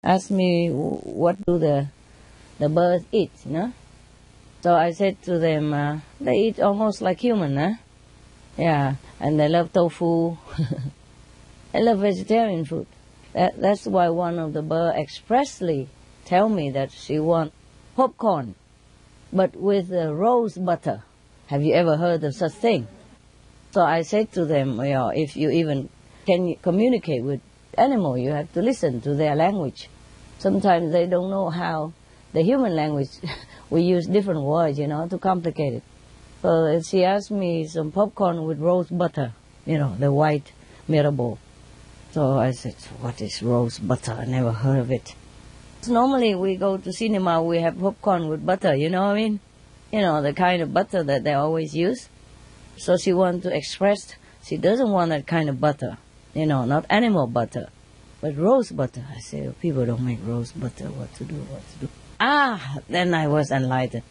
Asked me what do the birds eat, you know. So I said to them, they eat almost like human, huh? Yeah, and they love tofu. They love vegetarian food. That's why one of the birds expressly tell me that she want popcorn, but with rose butter. Have you ever heard of such thing? So I said to them, you know, if you even can communicate with animal, you have to listen to their language. Sometimes they don't know how the human language, we use different words, you know, to complicate it. So she asked me some popcorn with rose butter, you know, the white mirabelle. So I said, what is rose butter? I never heard of it. Normally we go to cinema, we have popcorn with butter, you know what I mean? You know, the kind of butter that they always use. So she wants to express she doesn't want that kind of butter, you know, not animal butter, but rose butter. I say, oh, people don't make rose butter, what to do? Ah, then I was enlightened.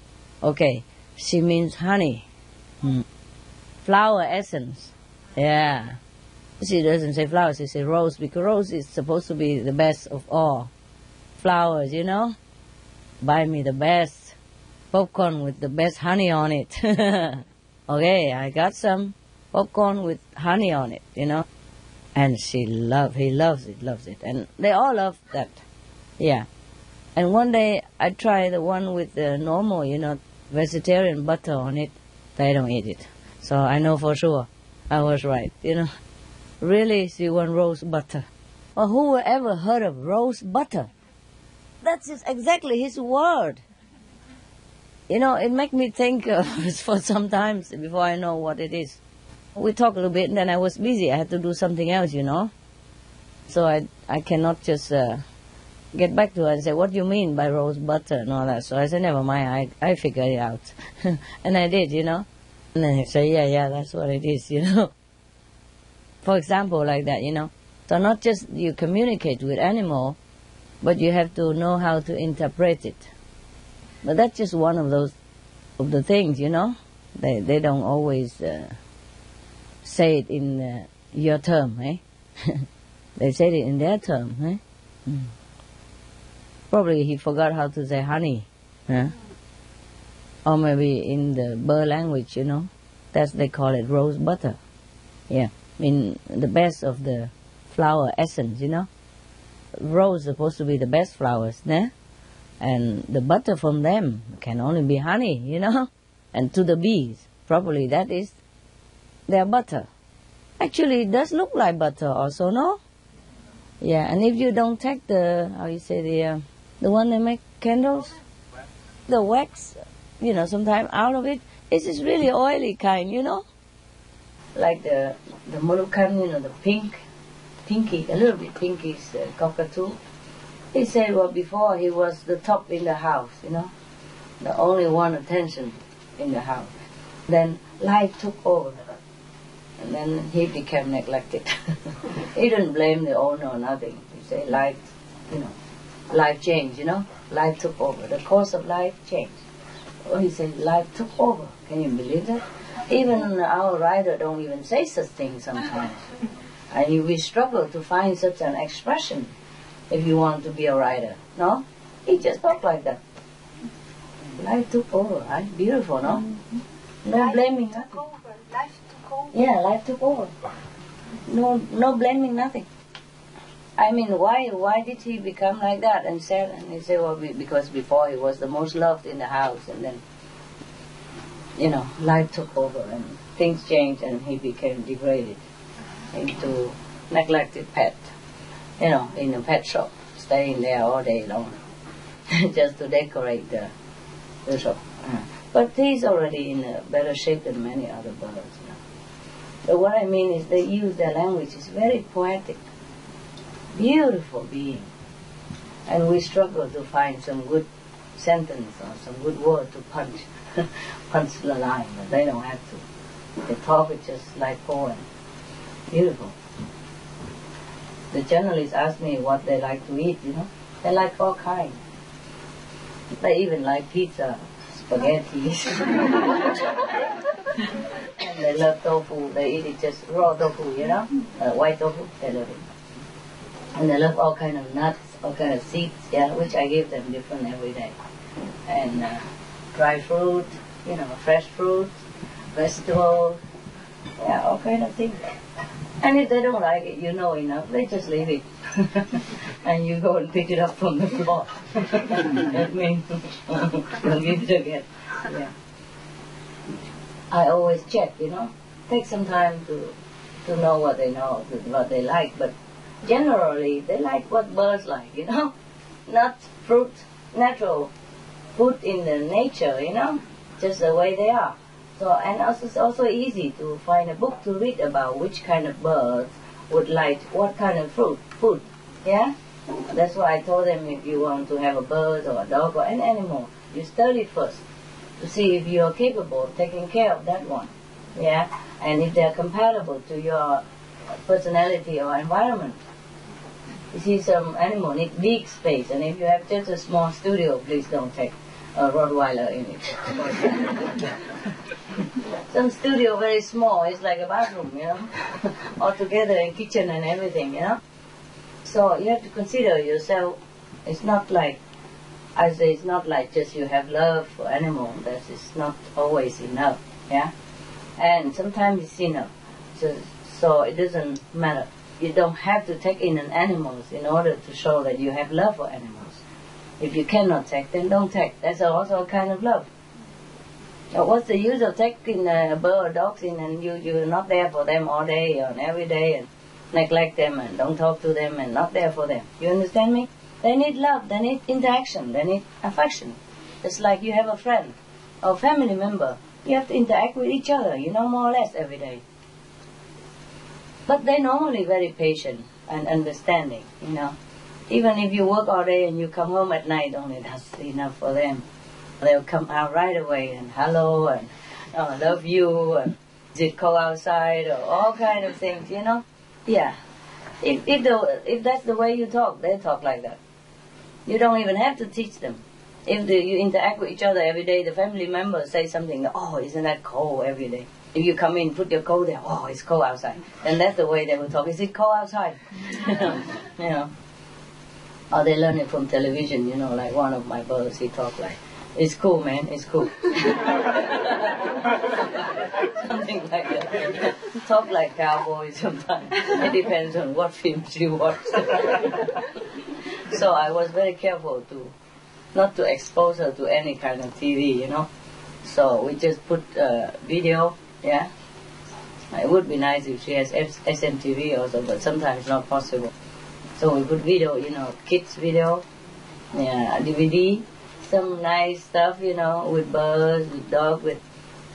Okay, she means honey, flower essence, yeah. She doesn't say flowers, she says rose, because rose is supposed to be the best of all flowers, you know. Buy me the best popcorn with the best honey on it. Okay, I got some popcorn with honey on it, you know. And he loves it. And they all love that, yeah. And one day I tried the one with the normal, you know, vegetarian butter on it. They don't eat it. So I know for sure I was right, you know. Really, she wants rose butter. Well, who ever heard of rose butter? That's just exactly his word. You know, it makes me think for some time before I know what it is. We talked a little bit, and then I was busy. I had to do something else, you know. So I cannot just get back to her and say, what do you mean by rose butter and all that? So I said, never mind, I figured it out. And I did, you know. And then he said, yeah, that's what it is, you know. For example, like that, you know. So not just you communicate with animal, but you have to know how to interpret it. But that's just one of the things, you know. They don't always say it in your term, eh? They say it in their term, eh? Probably he forgot how to say honey, huh? Or maybe in the bird language, you know, that's they call it rose butter. Yeah, I mean the best of the flower essence, you know. Rose is supposed to be the best flowers, né? And the butter from them can only be honey, you know. And to the bees, probably that is their butter. Actually, it does look like butter also, no? Yeah, and if you don't take the, how you say, the one that make candles, the wax, you know, sometimes out of it, it's just really oily kind, you know? Like the Moluccan, you know, the pinky, a little bit pinkish cockatoo. He said, well, before he was the top in the house, you know, the only one attention in the house. Then life took over, and then he became neglected. He didn't blame the owner or nothing. He said life, you know, life changed, you know. Life took over. The course of life changed. Oh, he said, life took over. Can you believe that? Even our writer don't even say such things sometimes. And we struggle to find such an expression if you want to be a writer. No? He just talk like that. Life took over, right? Beautiful, no? No blaming nothing. Life took over. Yeah, life took over. No blaming nothing. I mean, why did he become like that and sad? And he said, well, because before he was the most loved in the house, and then, you know, life took over and things changed, and he became degraded into neglected pet, you know, in a pet shop, staying there all day long, just to decorate the shop. But he's already in a better shape than many other birds. You know. So what I mean is they use their language. It's very poetic, beautiful being. And we struggle to find some good sentence or some good word to punch the line, but they don't have to. They talk it just like poem. Beautiful. The journalists ask me what they like to eat, you know. They like all kinds. They even like pizza, spaghetti. And they love tofu. They eat it just raw tofu, you know. White tofu, they love it. And they love all kind of nuts, all kind of seeds, yeah, which I give them different every day. And dry fruit, you know, fresh fruit, vegetables, yeah, all kind of things. And if they don't like it, you know enough, they just leave it. And you go and pick it up from the floor. That means you'll give it again. Yeah. I always check, you know. Take some time to know what they know, what they like. But generally, they like what birds like, you know. Not fruit, natural food in the nature, you know. Just the way they are. So, and also it's also easy to find a book to read about which kind of birds would like what kind of food, yeah? That's why I told them if you want to have a bird or a dog or an animal, you study first to see if you are capable of taking care of that one, yeah? And if they are compatible to your personality or environment. You see, some animal need big space, and if you have just a small studio, please don't take a Rottweiler in it. Some studio very small, it's like a bathroom, you know, all together in kitchen and everything, you know. So you have to consider yourself. It's not like, I say, it's not like just you have love for animal. That is not always enough, yeah. And sometimes it's enough. So it doesn't matter. You don't have to take in an animals in order to show that you have love for animals. If you cannot take, then don't take. That's also a kind of love. Now, what's the use of taking a bird or dogs in and you're not there for them all day and every day and neglect them and don't talk to them and not there for them? You understand me? They need love, they need interaction, they need affection. It's like you have a friend or family member. You have to interact with each other, you know, more or less every day. But they're normally very patient and understanding, you know. Even if you work all day and you come home at night, only that's enough for them. They'll come out right away and hello and love you and is it cold outside or all kind of things, you know. Yeah. If that's the way you talk, they talk like that. You don't even have to teach them. If you interact with each other every day, the family members say something, oh, isn't that cold every day? If you come in, put your coat there, oh, it's cold outside. And that's the way they will talk. Is it cold outside? You know. Or they learn it from television, you know, like one of my brothers, he talk like, it's cool, man, it's cool. Something like that. Talk like cowboys sometimes. It depends on what films you watch. So I was very careful not to expose her to any kind of TV, you know. So we just put video, yeah. It would be nice if she has SMTV also, but sometimes it's not possible. So we put video, you know, kids video, yeah, DVD, some nice stuff, you know, with birds, with dogs, with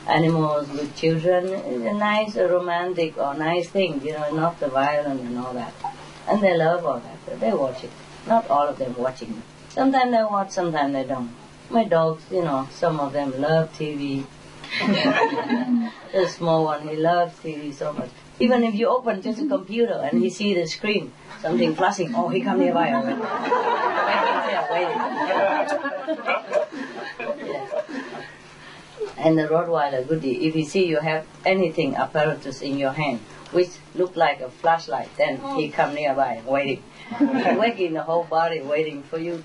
animals, with children. It's a nice, romantic or nice thing, you know, not the violent and all that. And they love all that, but they watch it. Not all of them watching. Sometimes they watch, sometimes they don't. My dogs, you know, some of them love TV. The small one, he loves TV so much. Even if you open just a computer and he see the screen, something flashing, oh, he come nearby already. Yeah. And the Rottweiler goodie, if he see you have anything apparatus in your hand, which look like a flashlight, then he come nearby waiting. Waking the whole body waiting for you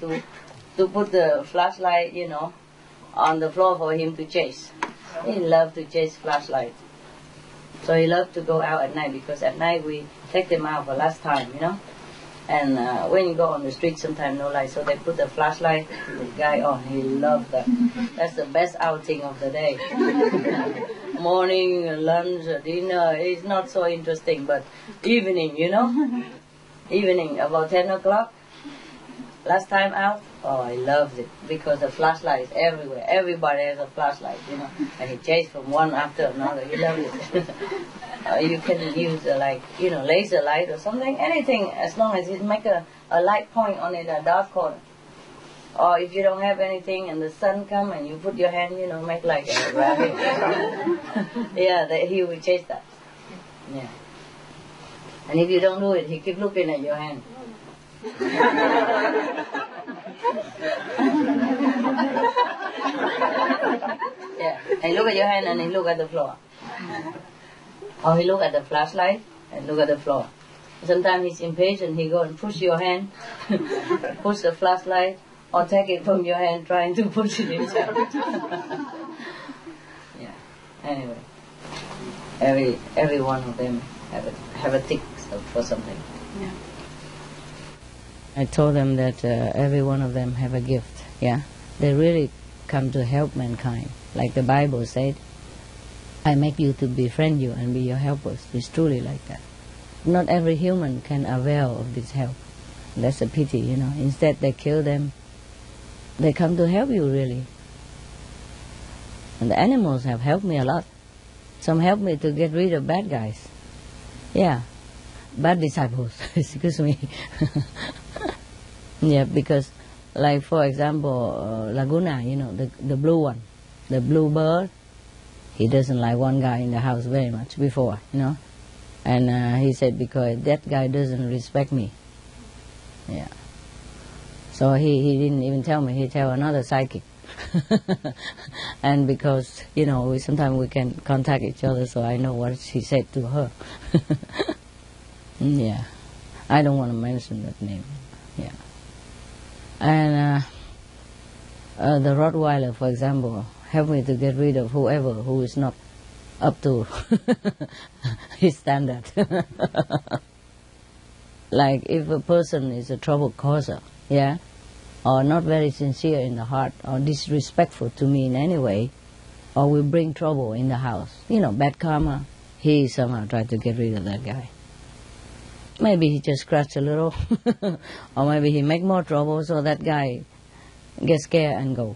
to put the flashlight, on the floor for him to chase. He loves to chase flashlight. So he loves to go out at night, because at night we take them out for last time, And when you go on the street, sometimes no light, so they put the flashlight, the guy on. He loves that. That's the best outing of the day. Morning, lunch, dinner is not so interesting, but evening, evening about 10 o'clock, last time out, oh, I loved it, because the flashlight is everywhere. Everybody has a flashlight, and he chased from one after another. He loved it. You can use laser light or something, anything, as long as it make a light point on it, a dark corner. Or if you don't have anything and the sun come and you put your hand, make like a rabbit. Yeah, he will chase that. Yeah. And if you don't do it, he keep looking at your hand. Yeah, and look at your hand and he look at the floor. Or he look at the flashlight and look at the floor. Sometimes he's impatient, he go and push your hand, push the flashlight, or take it from your hand trying to push it himself. Yeah, anyway. Every one of them have a tick for something. Yeah. I told them that every one of them have a gift, They really come to help mankind. Like the Bible said, I make you to befriend you and be your helpers. It's truly like that. Not every human can avail of this help. That's a pity, Instead they kill them. They come to help you, really. And the animals have helped me a lot. Some help me to get rid of bad guys. Yeah, bad disciples, excuse me. Yeah, because, like for example, Laguna, the blue one, the blue bird, he doesn't like one guy in the house very much before, And he said, because that guy doesn't respect me. Yeah. So he didn't even tell me, he tell another psychic. And because, sometimes we can contact each other, so I know what she said to her. Yeah. I don't want to mention that name. Yeah. And the Rottweiler, for example, helped me to get rid of whoever who is not up to his standard. Like if a person is a trouble causer, or not very sincere in the heart, or disrespectful to me in any way, or will bring trouble in the house, bad karma, he somehow tried to get rid of that guy. Maybe he just scratch a little, or maybe he make more trouble, so that guy gets scared and go.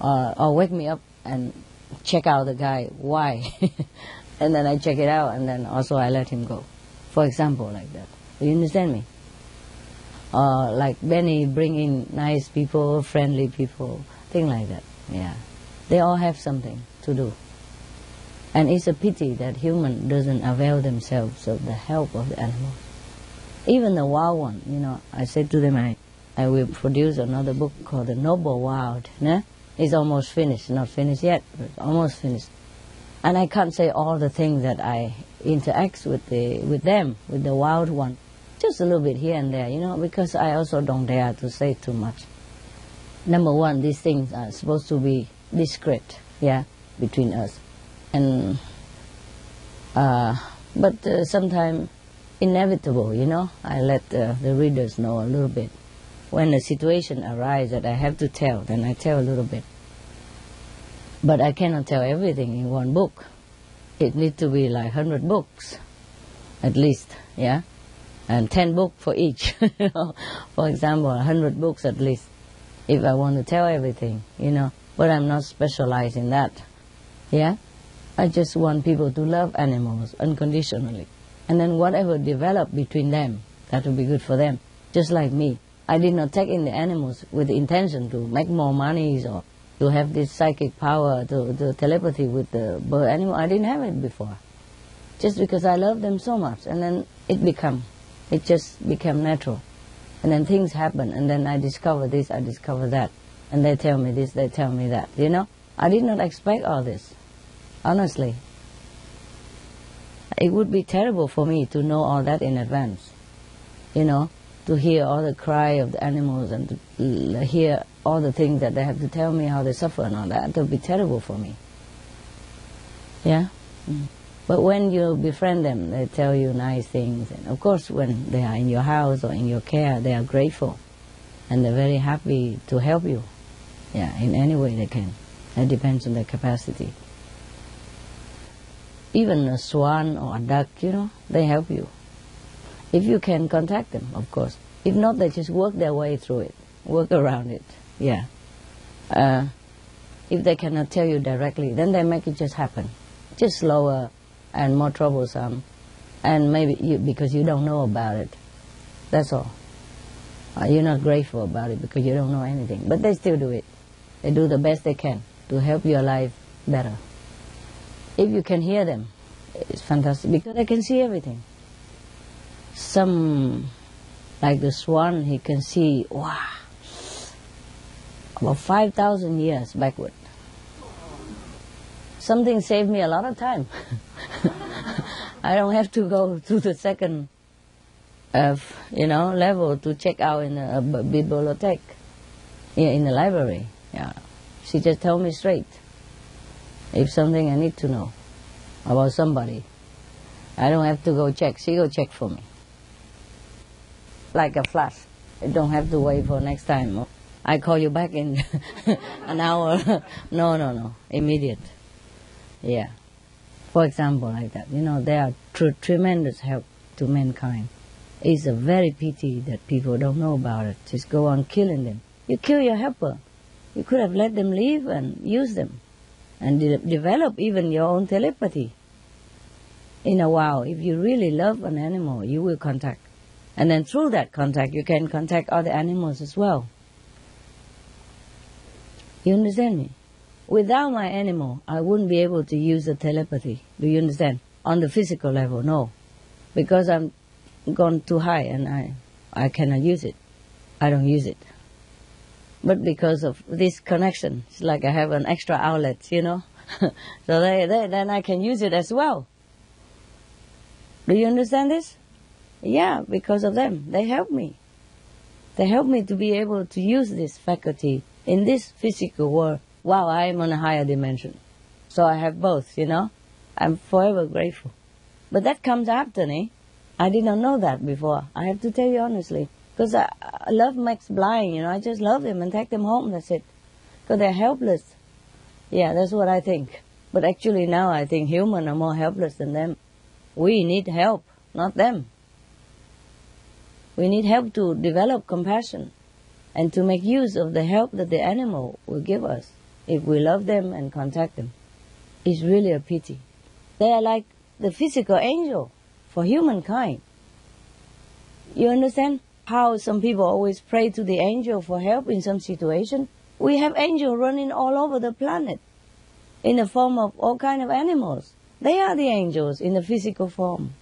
Or wake me up and check out the guy, why? And then I check it out, and then also I let him go. For example, like that. Do you understand me? Like Benny bring in nice people, friendly people, things like that. Yeah, they all have something to do. And it's a pity that human doesn't avail themselves of the help of the animals. Even the wild one, I said to them, I will produce another book called The Noble Wild. It's almost finished, not finished yet, but almost finished. And I can't say all the things that I interact with them, with the wild one. Just a little bit here and there, because I also don't dare to say too much. Number one, these things are supposed to be discreet, between us. And, but sometimes inevitable, I let the readers know a little bit. When a situation arises that I have to tell, then I tell a little bit. But I cannot tell everything in one book. It needs to be like 100 books, at least, and 10 books for each. For example, 100 books at least, if I want to tell everything, But I'm not specialized in that, I just want people to love animals unconditionally. And then whatever develop between them, that will be good for them. Just like me. I did not take in the animals with the intention to make more money or to have this psychic power, to telepathy with the bird animal. I didn't have it before. Just because I love them so much. And then it just became natural. And then things happen, and then I discover this, I discover that. And they tell me this, they tell me that. You know, I did not expect all this, honestly. It would be terrible for me to know all that in advance. You know, to hear all the cry of the animals and to hear all the things that they have to tell me, how they suffer and all that. It would be terrible for me. Yeah? Mm. But when you befriend them, they tell you nice things. And of course, when they are in your house or in your care, they are grateful. And they're very happy to help you. Yeah, in any way they can. It depends on their capacity. Even a swan or a duck, you know, they help you. If you can contact them, of course. If not, they just work their way through it, work around it. Yeah. If they cannot tell you directly, then they make it just happen. Just slower and more troublesome. And maybe because you don't know about it. That's all. You're not grateful about it because you don't know anything. But they still do it. They do the best they can to help your life better. If you can hear them, it's fantastic because they can see everything. Some, like the swan, he can see, wow, about 5,000 years backward. Something saved me a lot of time. I don't have to go to the second, level to check out in a bibliothèque, in the library. Yeah, she just tell me straight. If something I need to know about somebody, I don't have to go check. She go check for me. Like a flash. I don't have to wait for next time. I call you back in an hour. No. Immediate. Yeah. For example, like that. You know, they are tremendous help to mankind. It's a very pity that people don't know about it. Just go on killing them. You kill your helper. You could have let them live and use them. And develop even your own telepathy. In a while, if you really love an animal, you will contact. And then through that contact, you can contact other animals as well. You understand me? Without my animal, I wouldn't be able to use the telepathy. Do you understand? On the physical level, no. Because I'm gone too high and I cannot use it. I don't use it. But because of this connection, it's like I have an extra outlet, you know. So then I can use it as well. Do you understand this? Yeah, because of them. They help me. They help me to be able to use this faculty in this physical world while I am on a higher dimension. So I have both, you know. I'm forever grateful. But that comes after me. I did not know that before. I have to tell you honestly. Because love makes blind, you know. I just love them and take them home, that's it. Because they're helpless. Yeah, that's what I think. But actually now I think humans are more helpless than them. We need help, not them. We need help to develop compassion and to make use of the help that the animal will give us if we love them and contact them. It's really a pity. They are like the physical angel for humankind. You understand how some people always pray to the angel for help in some situation? We have angels running all over the planet in the form of all kinds of animals. They are the angels in the physical form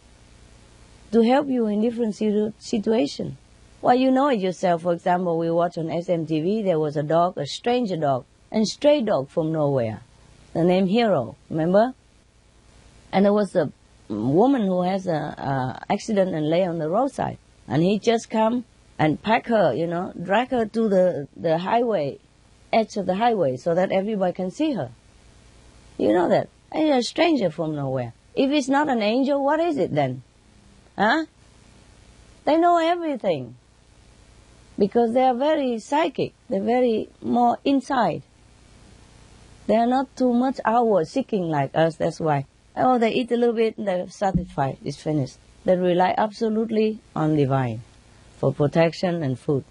to help you in different situations. Well, you know it yourself. For example, we watch on SMTV, there was a dog, a stranger dog, and stray dog from nowhere. The name Hero, remember? And there was a woman who has an accident and lay on the roadside. And he just come and pack her, you know, drag her to the highway, edge of the highway, so that everybody can see her. You know that. And a stranger from nowhere. If it's not an angel, what is it then? Huh? They know everything. Because they are very psychic. They're very more inside. They are not too much outward seeking like us, that's why. Oh, they eat a little bit and they're satisfied, it's finished. They rely absolutely on divine for protection and food.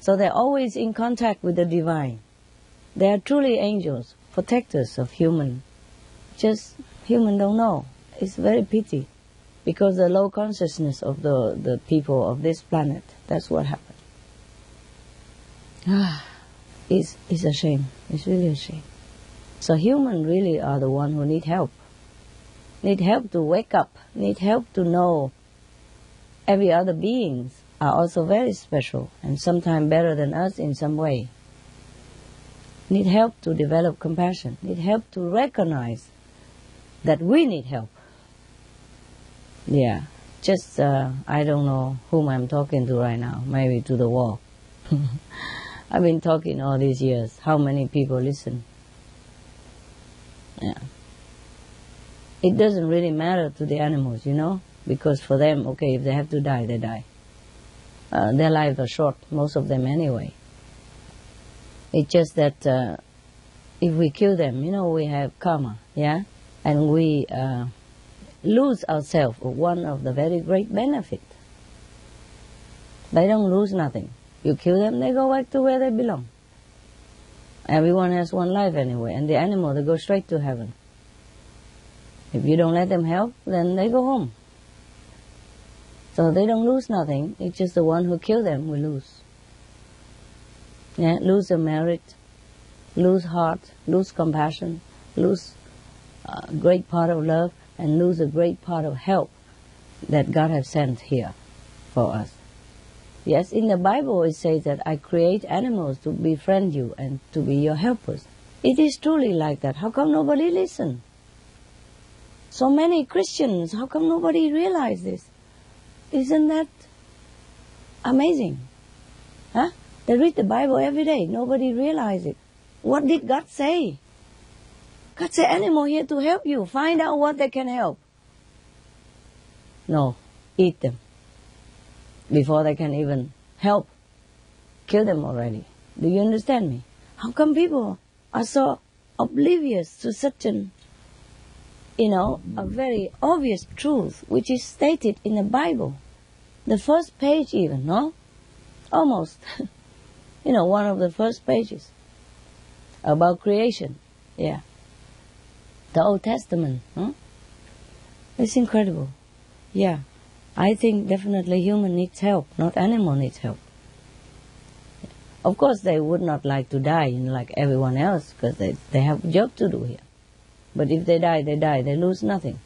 So they're always in contact with the divine. They are truly angels, protectors of human. Just human don't know. It's very pity. Because the low consciousness of the people of this planet, that's what happened. is a shame. It's really a shame. So humans really are the one who need help. Need help to wake up. Need help to know every other beings are also very special and sometimes better than us in some way. Need help to develop compassion. Need help to recognize that we need help. Yeah, just I don't know whom I'm talking to right now. Maybe to the wall. I've been talking all these years. How many people listen? Yeah. It doesn't really matter to the animals, you know, because for them, okay, if they have to die, they die. Their lives are short, most of them anyway. It's just that if we kill them, you know, we have karma, yeah? And we lose ourselves of one of the very great benefits. They don't lose nothing. You kill them, they go back to where they belong. Everyone has one life anyway, and the animal, they go straight to heaven. If you don't let them help, then they go home. So they don't lose nothing. It's just the one who killed them will lose. Yeah, lose the merit, lose heart, lose compassion, lose a great part of love, and lose a great part of help that God has sent here for us. Yes, in the Bible it says that I create animals to befriend you and to be your helpers. It is truly like that. How come nobody listens? So many Christians, how come nobody realize this? Isn't that amazing? Huh? They read the Bible every day. Nobody realizes it. What did God say? God said, animal here to help you. Find out what they can help. No, eat them. Before they can even help. Kill them already. Do you understand me? How come people are so oblivious to such an, a very obvious truth which is stated in the Bible? The first page even, no? Almost. One of the first pages about creation. Yeah. The Old Testament. Huh? It's incredible. Yeah. I think definitely human needs help, not animal needs help. Of course, they would not like to die, like everyone else, because they have a job to do here. But if they die, they die. They lose nothing.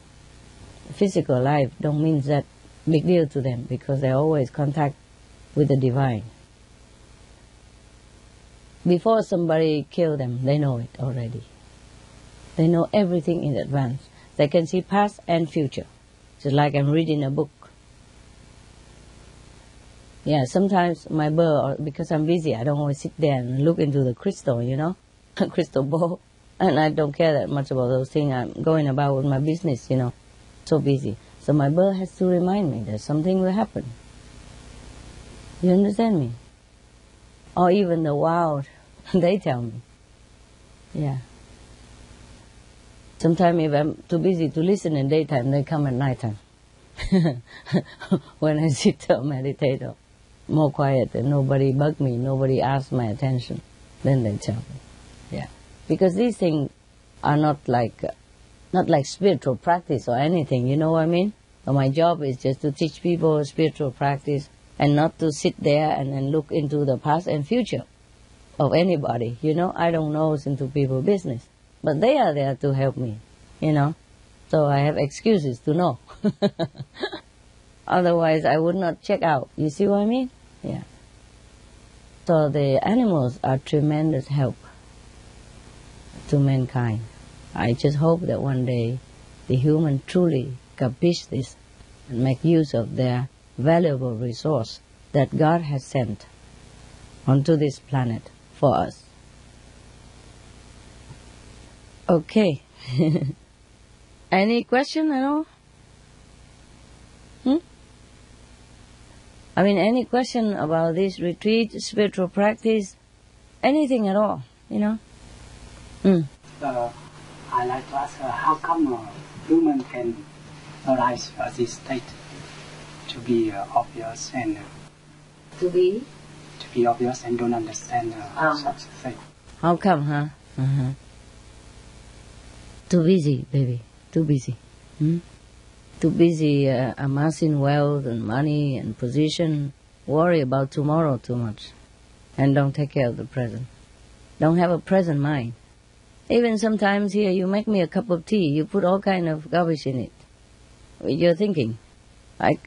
Physical life don't mean that big deal to them, because they always contact with the divine. Before somebody kill them, they know it already. They know everything in advance. They can see past and future. Just like I'm reading a book. Yeah, sometimes my bird, because I'm busy, I don't always sit there and look into the crystal, a crystal ball. And I don't care that much about those things. I'm going about with my business, so busy. So my bird has to remind me that something will happen. You understand me? Or even the wild, they tell me. Yeah. Sometimes if I'm too busy to listen in daytime, they come at nighttime. When I sit to meditate, more quiet and nobody bug me, nobody asks my attention, then they tell me. Yeah. Because these things are not like spiritual practice or anything, you know what I mean? So my job is just to teach people spiritual practice and not to sit there and look into the past and future of anybody, I don't nose into people's business. But they are there to help me, So I have excuses to know. Otherwise, I would not check out. You see what I mean? Yeah. So the animals are tremendous help to mankind. I just hope that one day the human truly capish this and make use of their valuable resource that God has sent onto this planet for us. Okay. Any question at all? Any question about this retreat, spiritual practice, anything at all, I'd like to ask how come human can arise at this state to be obvious and to be obvious and don't understand such thing. How come, huh? Uh-huh. Too busy, baby. Too busy. Too busy amassing wealth and money and position. Worry about tomorrow too much. And don't take care of the present. don't have a present mind. Even sometimes here you make me a cup of tea, you put all kind of garbage in it. You're thinking, I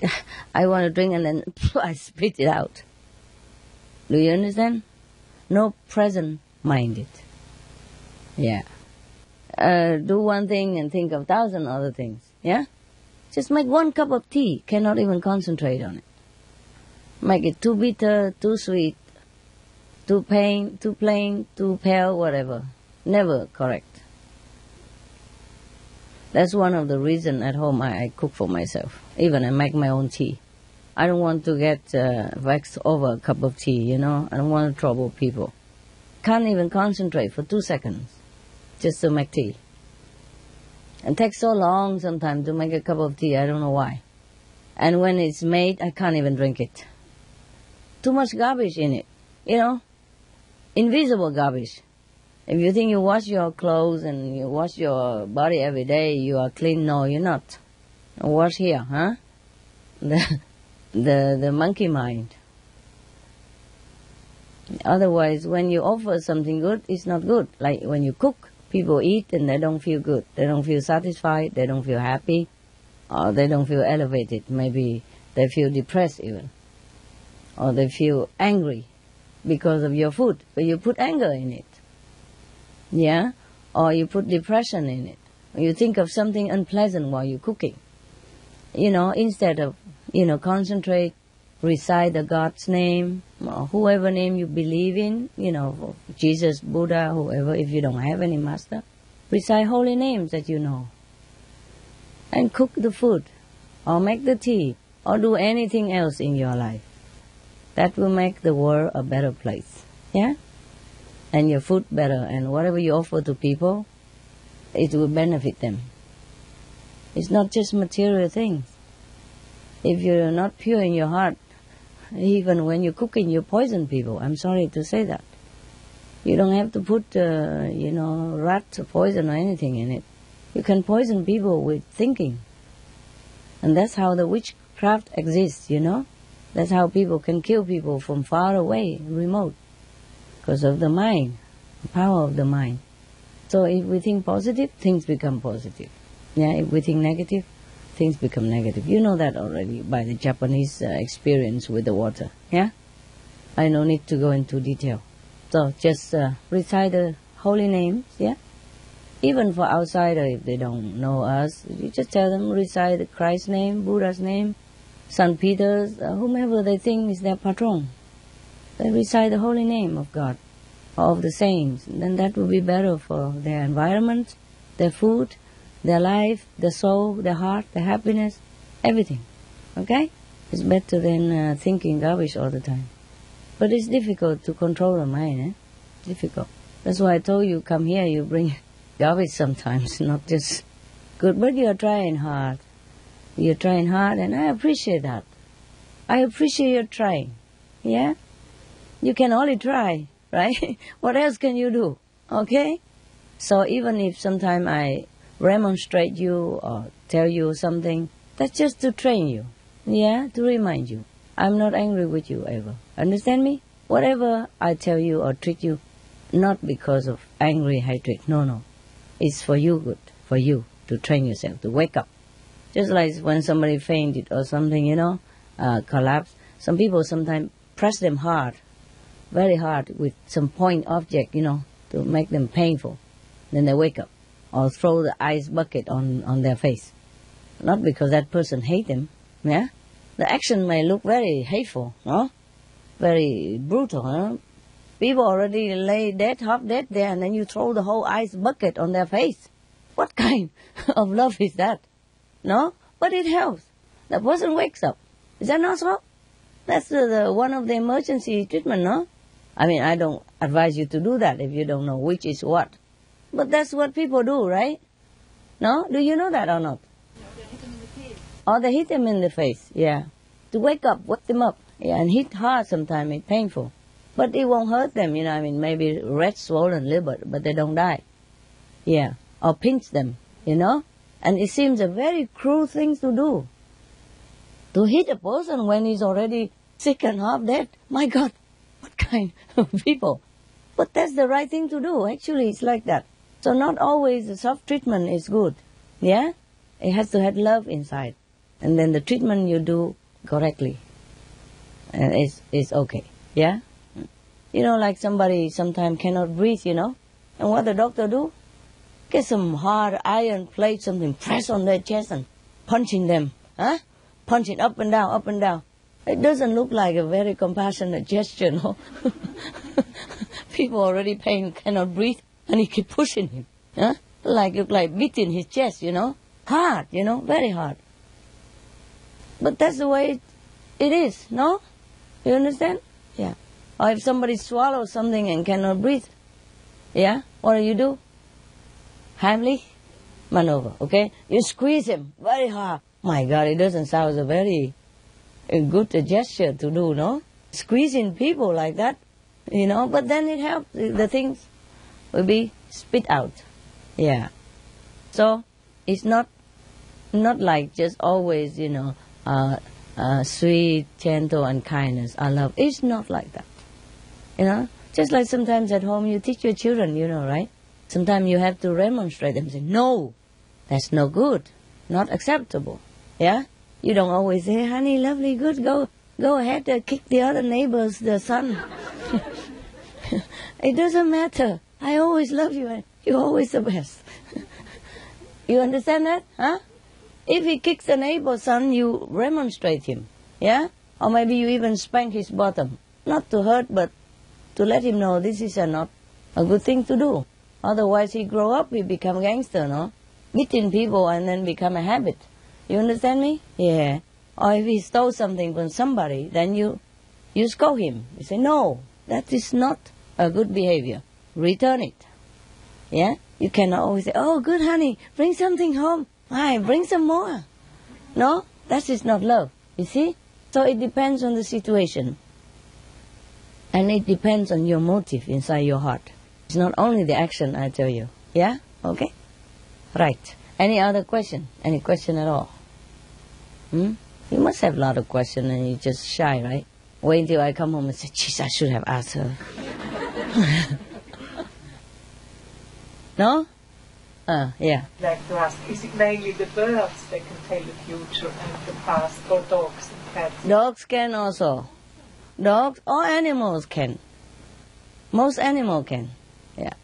want to drink and then I spit it out. Do you understand? No present-minded. Yeah. Do one thing and think of 1,000 other things. Yeah? Just make one cup of tea, cannot even concentrate on it. Make it too bitter, too sweet, too plain, too pale, whatever. Never correct. That's one of the reasons at home I cook for myself. Even I make my own tea. I don't want to get vexed over a cup of tea, you know. I don't want to trouble people. Can't even concentrate for 2 seconds just to make tea. It takes so long sometimes to make a cup of tea, I don't know why. And when it's made, I can't even drink it. Too much garbage in it, you know. Invisible garbage. If you think you wash your clothes and you wash your body every day, you are clean. No, you're not. Wash here, huh? The monkey mind. Otherwise, when you offer something good, it's not good. Like when you cook, people eat and they don't feel good. They don't feel satisfied. They don't feel happy. Or they don't feel elevated. Maybe they feel depressed even. Or they feel angry because of your food. But you put anger in it. Yeah? Or you put depression in it. Or you think of something unpleasant while you're cooking. You know, instead of, concentrate, recite the God's name, or whoever name you believe in, Jesus, Buddha, whoever, if you don't have any master, recite holy names that you know. And cook the food, or make the tea, or do anything else in your life. That will make the world a better place. Yeah? And your food better, and whatever you offer to people, it will benefit them. It's not just material things. If you're not pure in your heart, even when you're cooking, you poison people. I'm sorry to say that. You don't have to put, rat poison or anything in it. You can poison people with thinking. And that's how the witchcraft exists, That's how people can kill people from far away, remote. Because of the mind, the power of the mind. So if we think positive, things become positive. Yeah, if we think negative, things become negative. You know that already by the Japanese experience with the water. Yeah? I no need to go into detail. So just recite the holy names, yeah? Even for outsider, if they don't know us, you just tell them recite Christ's name, Buddha's name, St. Peter's, whomever they think is their patron. They recite the holy name of God, or of the saints. Then that will be better for their environment, their food, their life, their soul, their heart, their happiness, everything. Okay? It's better than thinking garbage all the time. But it's difficult to control the mind, eh? Difficult. That's why I told you, come here, you bring garbage sometimes, not just good. But you are trying hard. You're trying hard, and I appreciate that. I appreciate your trying. Yeah? You can only try, right? What else can you do? Okay? So even if sometimes I remonstrate you or tell you something, that's just to train you. Yeah? To remind you. I'm not angry with you ever. Understand me? Whatever I tell you or treat you, not because of angry hatred. No. It's for you good. For you to train yourself, to wake up. Just like when somebody fainted or something, collapsed. Some people sometimes press them hard, very hard with some point object, to make them painful. Then they wake up. Or throw the ice bucket on their face. Not because that person hates them, yeah? The action may look very hateful, no? Very brutal, huh? People already lay dead, half dead there, and then you throw the whole ice bucket on their face. What kind of love is that? No? But it helps. The person wakes up. Is that not so? That's the one of the emergency treatment, no? I mean, I don't advise you to do that if you don't know which is what. But that's what people do, right? No? Do you know that or not? Or they hit them in the face, yeah. To wake up, wake them up. Yeah, and hit hard sometimes, it's painful. But it won't hurt them, maybe red swollen liver, but they don't die. Yeah. Or pinch them, And it seems a very cruel thing to do. To hit a person when he's already sick and half dead. My God, what kind of people? But that's the right thing to do. Actually, it's like that. So not always the soft treatment is good. Yeah? It has to have love inside. And then the treatment you do correctly is okay. Yeah? You know, like somebody sometimes cannot breathe, you know. And what the doctor do? Get some hard iron plate, something, press on their chest and punching them. Huh? Punching up and down, up and down. It doesn't look like a very compassionate gesture, no? People already pain, cannot breathe, and he keep pushing him. Huh? Like beating his chest, you know. Hard, you know, very hard. But that's the way it is, no? You understand? Yeah. Or if somebody swallows something and cannot breathe, yeah, what do? Heimlich maneuver, okay? You squeeze him very hard. My God, it doesn't sound a very good gesture to do, no? Squeezing people like that, you know, but then it helps. The things will be spit out. Yeah. So it's not like just always, you know, sweet, gentle, and kindness. I love. It's not like that. You know, just like sometimes at home you teach your children, you know, right? Sometimes you have to remonstrate them, say, no, that's no good, not acceptable. Yeah? You don't always say, honey, lovely, good, go ahead, kick the other neighbor's the son. It doesn't matter. I always love you, and you're always the best. You understand that? Huh? If he kicks the neighbor's son, you remonstrate him. Yeah? Or maybe you even spank his bottom. Not to hurt, but to let him know this is not a good thing to do. Otherwise he grow up, he become gangster, no? Beating people and then become a habit. You understand me? Yeah. Or if he stole something from somebody, then you scold him. You say, no, that is not a good behavior. Return it. Yeah? You cannot always say, oh, good honey, bring something home. Aye, bring some more. No? That is not love. You see? So it depends on the situation. And it depends on your motive inside your heart. It's not only the action, I tell you. Yeah? Okay? Right. Any other question? Any question at all? You must have a lot of questions and you're just shy, right? Wait until I come home and say, jeez, I should have asked her. No? Yeah. I'd like to ask, is it mainly the birds that can tell the future and the past, or dogs and cats? Dogs can also. Dogs or animals can. Most animals can. Yeah.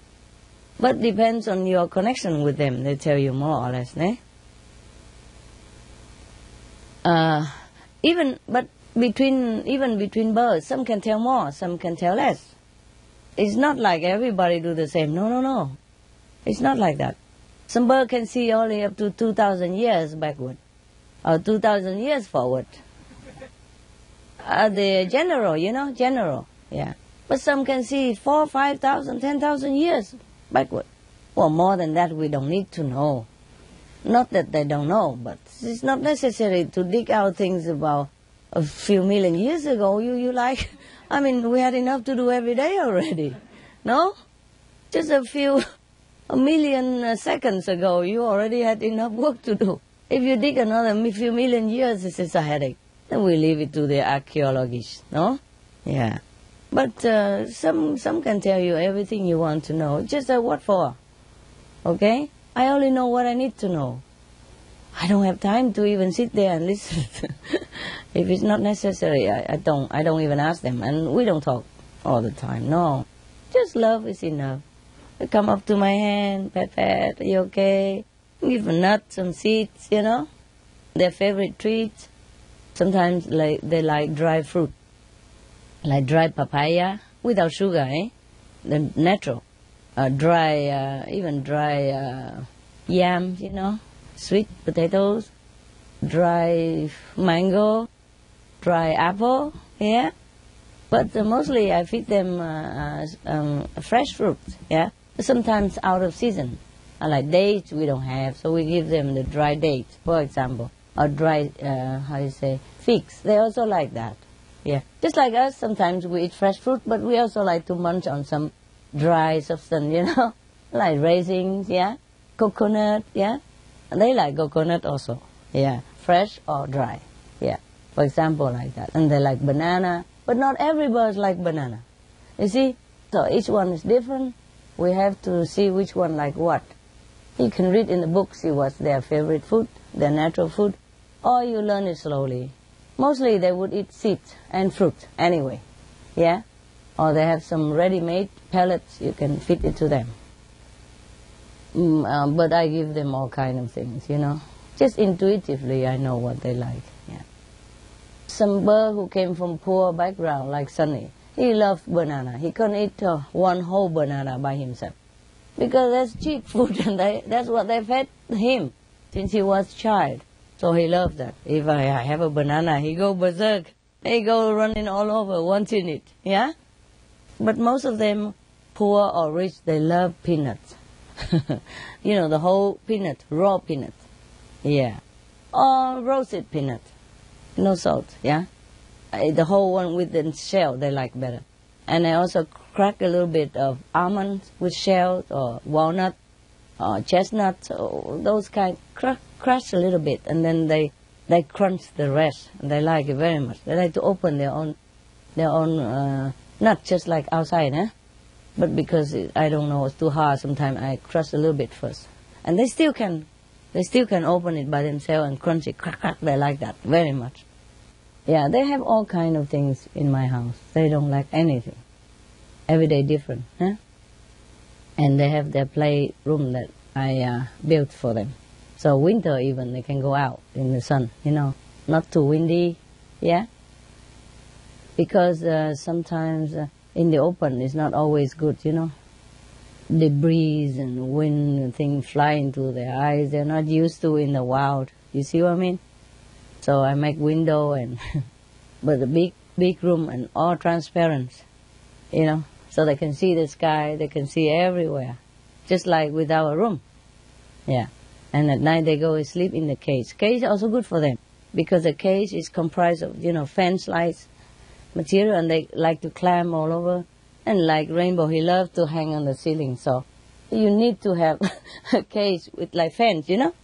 But depends on your connection with them. They tell you more or less, ne? Even between birds, some can tell more, some can tell less. It's not like everybody do the same. No. It's not like that. Some bird can see only up to 2,000 years backward, or 2,000 years forward. The general, you know, general, yeah. But some can see 4,000, 5,000, 10,000 years backward. Well, more than that we don't need to know. Not that they don't know, but it's not necessary to dig out things about a few million years ago. You like, I mean, we had enough to do every day already. No? Just a million seconds ago, you already had enough work to do. If you dig another few million years, this is a headache. Then we leave it to the archaeologists, no? Yeah. But some can tell you everything you want to know. Just what for? Okay? I only know what I need to know. I don't have time to even sit there and listen. If it's not necessary, I don't even ask them. And we don't talk all the time, no. Just love is enough. They come up to my hand, pat, are you okay? Give a nut, some seeds, you know. Their favorite treats. Sometimes they like dry fruit. Like dry papaya without sugar, eh? The natural. Even dry yams, you know. Sweet potatoes. Dry mango. Dry apple, yeah. But mostly I feed them fresh fruit, yeah. Sometimes out of season. Like dates we don't have, so we give them the dry dates, for example. Or dry, figs. They also like that, yeah. Just like us, sometimes we eat fresh fruit, but we also like to munch on some dry substance, you know. Like raisins, yeah. Coconut, yeah. And they like coconut also, yeah. Fresh or dry, yeah. For example, like that. And they like banana. But not every bird like banana. You see? So each one is different. We have to see which one like what. You can read in the book, see what's their favorite food, their natural food, or you learn it slowly. Mostly they would eat seeds and fruit anyway, yeah? Or they have some ready-made pellets, you can feed it to them. But I give them all kind of things, you know. Just intuitively I know what they like, yeah. Some bird who came from poor background, like Sunny, he loves banana. He can't eat one whole banana by himself. Because that's cheap food and that's what they fed him since he was a child. So he loves that. If I have a banana, he go berserk. He go running all over wanting it, yeah? But most of them, poor or rich, they love peanuts. You know, the whole peanut, raw peanut, yeah. Or roasted peanut, no salt, yeah? The whole one with the shell they like better. And I also crack a little bit of almonds with shells, or walnut, or chestnuts, or those kind. Crush a little bit, and then they crunch the rest. And they like it very much. They like to open their own nut, just like outside, eh? But because I don't know, it's too hard. Sometimes I crush a little bit first, and they still can open it by themselves and crunch it. Crack, crack. They like that very much. Yeah, they have all kind of things in my house. They don't like anything. Every day different, huh? And they have their playroom that I built for them. So winter even, they can go out in the sun, you know, not too windy, yeah? Because sometimes in the open it's not always good, you know. The breeze and wind and things fly into their eyes. They're not used to in the wild. You see what I mean? So I make window and, but a big room and all transparent, you know, so they can see the sky, they can see everywhere, just like with our room, yeah. And at night they go and sleep in the cage. Cage is also good for them, because the cage is comprised of, you know, fence-like material, and they like to climb all over. And like Rainbow, he loves to hang on the ceiling, so you need to have a cage with like fence, you know.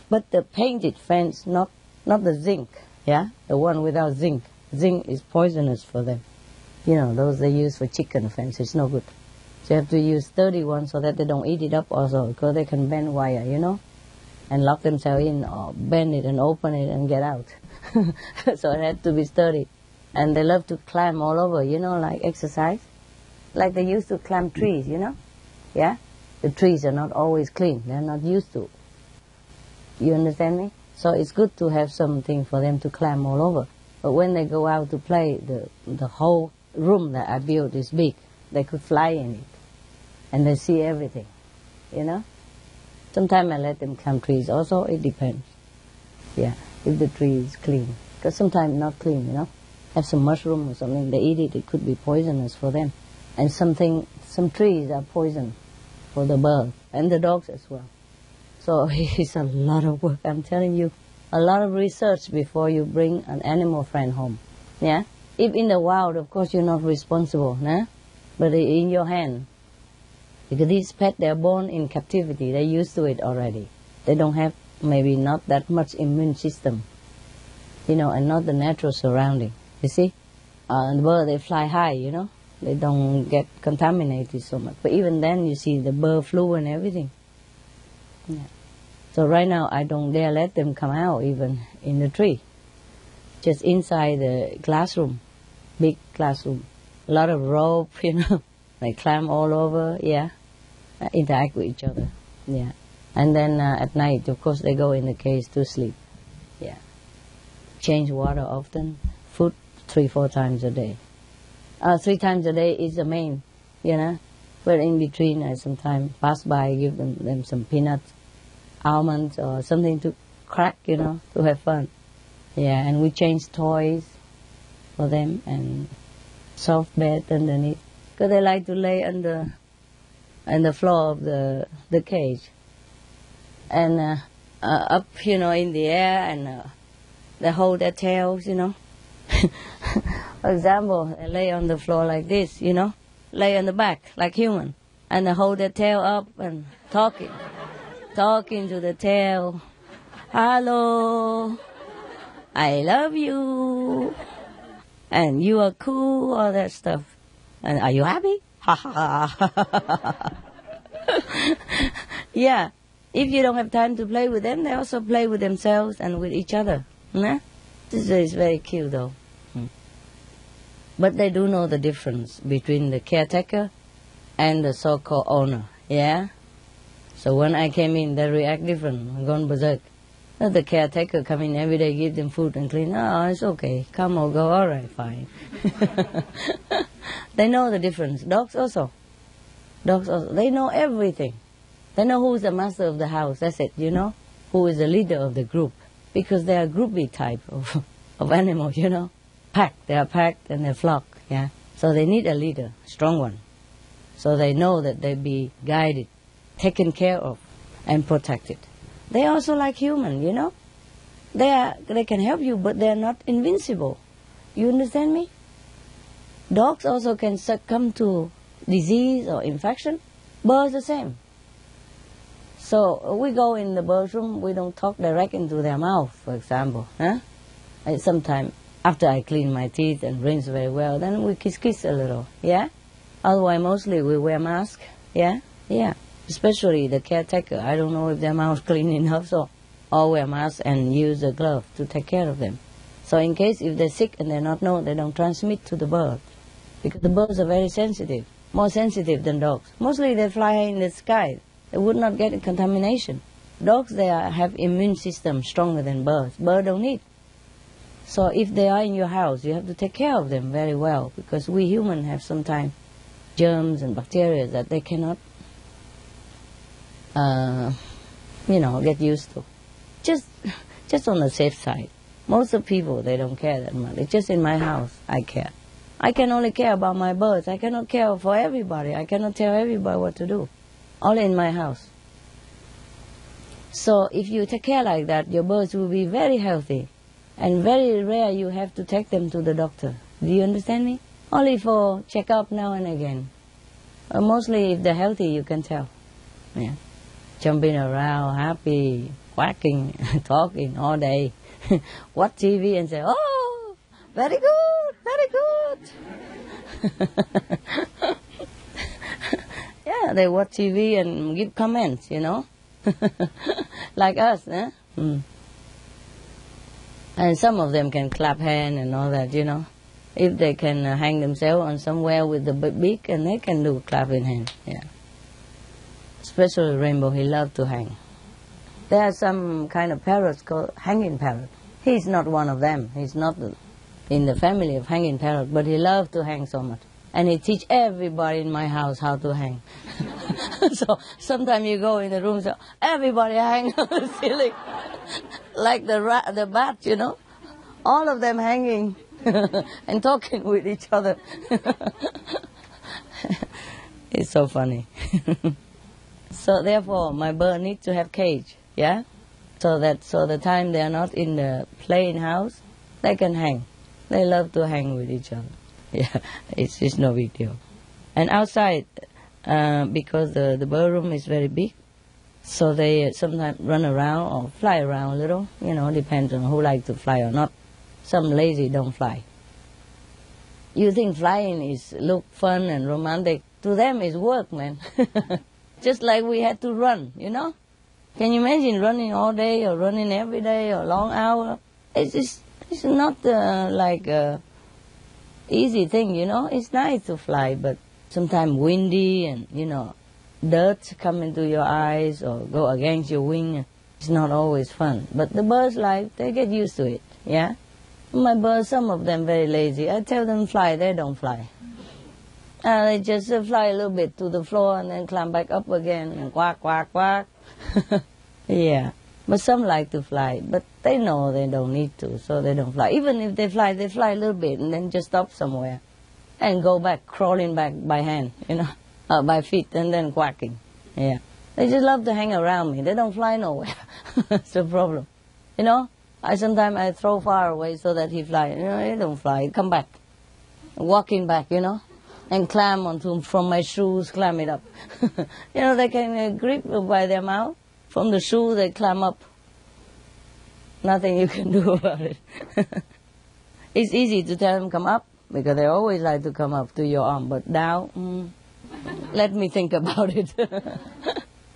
But the painted fence, not the zinc, yeah? The one without zinc. Zinc is poisonous for them. You know, those they use for chicken fence, it's no good. So you have to use sturdy ones so that they don't eat it up also, because they can bend wire, you know, and lock themselves in, or bend it and open it and get out. So it has to be sturdy. And they love to climb all over, you know, like exercise. Like they used to climb trees, you know, yeah? The trees are not always clean, they're not used to. You understand me? So it's good to have something for them to climb all over. But when they go out to play, the whole room that I built is big. They could fly in it. And they see everything, you know? Sometimes I let them climb trees. Also, it depends. Yeah, if the tree is clean. Because sometimes not clean, you know? Have some mushroom or something, they eat it, it could be poisonous for them. And some trees are poison for the birds and the dogs as well. So it's a lot of work, I'm telling you. A lot of research before you bring an animal friend home. Yeah? If in the wild, of course, you're not responsible, nah? But in your hand. Because these pets, they're born in captivity. They're used to it already. They don't have maybe not that much immune system, you know, and not the natural surrounding. You see? The bird, they fly high, you know. They don't get contaminated so much. But even then, you see the bird flu and everything. Yeah. So right now, I don't dare let them come out even in the tree. Just inside the classroom, big classroom. A lot of rope, you know. They climb all over, yeah. Interact with each other, yeah. And then at night, of course, they go in the cage to sleep, yeah. Change water often. Food 3-4 times a day. 3 times a day is the main, you know. But in between, I sometimes pass by, give them some peanuts, almonds, or something to crack, you know, to have fun. Yeah, and we change toys for them and soft bed underneath. Because they like to lay on the floor of the cage. And up, you know, in the air, and they hold their tails, you know. For example, they lay on the floor like this, you know, lay on the back like human, and they hold their tail up and talking to the tail. Hello, I love you, and you are cool, all that stuff. And are you happy? Ha ha ha. Yeah. If you don't have time to play with them, they also play with themselves and with each other. Nah? This is very cute though. But they do know the difference between the caretaker and the so-called owner. Yeah? So when I came in, they react different. I'm gone berserk. The caretaker come in every day, give them food and clean. Oh, it's okay. Come or go. All right, fine. They know the difference. Dogs also. They know everything. They know who is the master of the house. That's it, you know. Who is the leader of the group. Because they are groupie type of animal, you know. Packed. They are packed and they flock. Yeah. So they need a leader, strong one. So they know that they be guided, taken care of, and protected. They are also like human, you know. They can help you, but they are not invincible. You understand me? Dogs also can succumb to disease or infection. Birds the same. So we go in the bird's room, we don't talk direct into their mouth, for example. Huh? Sometimes after I clean my teeth and rinse very well, then we kiss a little. Yeah? Otherwise, mostly we wear masks. Yeah? Yeah. Especially the caretaker. I don't know if their mouth clean enough, so all wear masks and use a glove to take care of them. So in case if they're sick and they're not known, they don't transmit to the bird. Because the birds are very sensitive, more sensitive than dogs. Mostly they fly in the sky. They would not get contamination. Dogs, they have immune system stronger than birds. Birds don't need. So if they are in your house, you have to take care of them very well, because we humans have sometimes germs and bacteria that they cannot get used to. Just on the safe side. Most of the people, they don't care that much. It's just in my house, I care. I can only care about my birds. I cannot care for everybody. I cannot tell everybody what to do. Only in my house. So if you take care like that, your birds will be very healthy. And very rare you have to take them to the doctor. Do you understand me? Only for check-up now and again. Mostly if they're healthy, you can tell. Yeah. Jumping around, happy, quacking, talking all day. Watch TV and say, oh, very good, very good. Yeah, they watch TV and give comments, you know. Like us, eh? And some of them can clap hands and all that, you know. If they can hang themselves on somewhere with the beak, and they can do clapping hands, yeah. Especially Rainbow, he loves to hang. There are some kind of parrots called hanging parrot. He's not one of them. He's not in the family of hanging parrot, but he loves to hang so much. And he teach everybody in my house how to hang. So sometimes you go in the room, so everybody hang on the ceiling, like the bat, you know. All of them hanging and talking with each other. It's so funny. So therefore, my bird needs to have cage, yeah. So the time they are not in the playing house, they can hang. They love to hang with each other. Yeah, it's no big deal. And outside, because the bird room is very big, so they sometimes run around or fly around a little. You know, depends on who likes to fly or not. Some lazy don't fly. You think flying is look fun and romantic? To them, it's work, man. Just like we had to run, you know. Can you imagine running all day or running every day or long hour? It's not like a easy thing, you know. It's nice to fly, but sometimes windy and, you know, dirt come into your eyes or go against your wing. It's not always fun. But the birds like, they get used to it, yeah. My birds, some of them very lazy. I tell them fly, they don't fly. They just fly a little bit to the floor and then climb back up again and quack, quack, quack. Yeah. But some like to fly, but they know they don't need to, so they don't fly. Even if they fly a little bit and then just stop somewhere and go back, crawling back by hand, you know, by feet and then quacking. Yeah. They just love to hang around me. They don't fly nowhere. That's the problem. You know, sometimes I throw far away so that he fly. You know, he don't fly. Come back. Walking back, you know, and climb onto from my shoes, climb it up. You know, they can grip by their mouth. From the shoe, they climb up. Nothing you can do about it. It's easy to tell them come up, because they always like to come up to your arm, but now, let me think about it.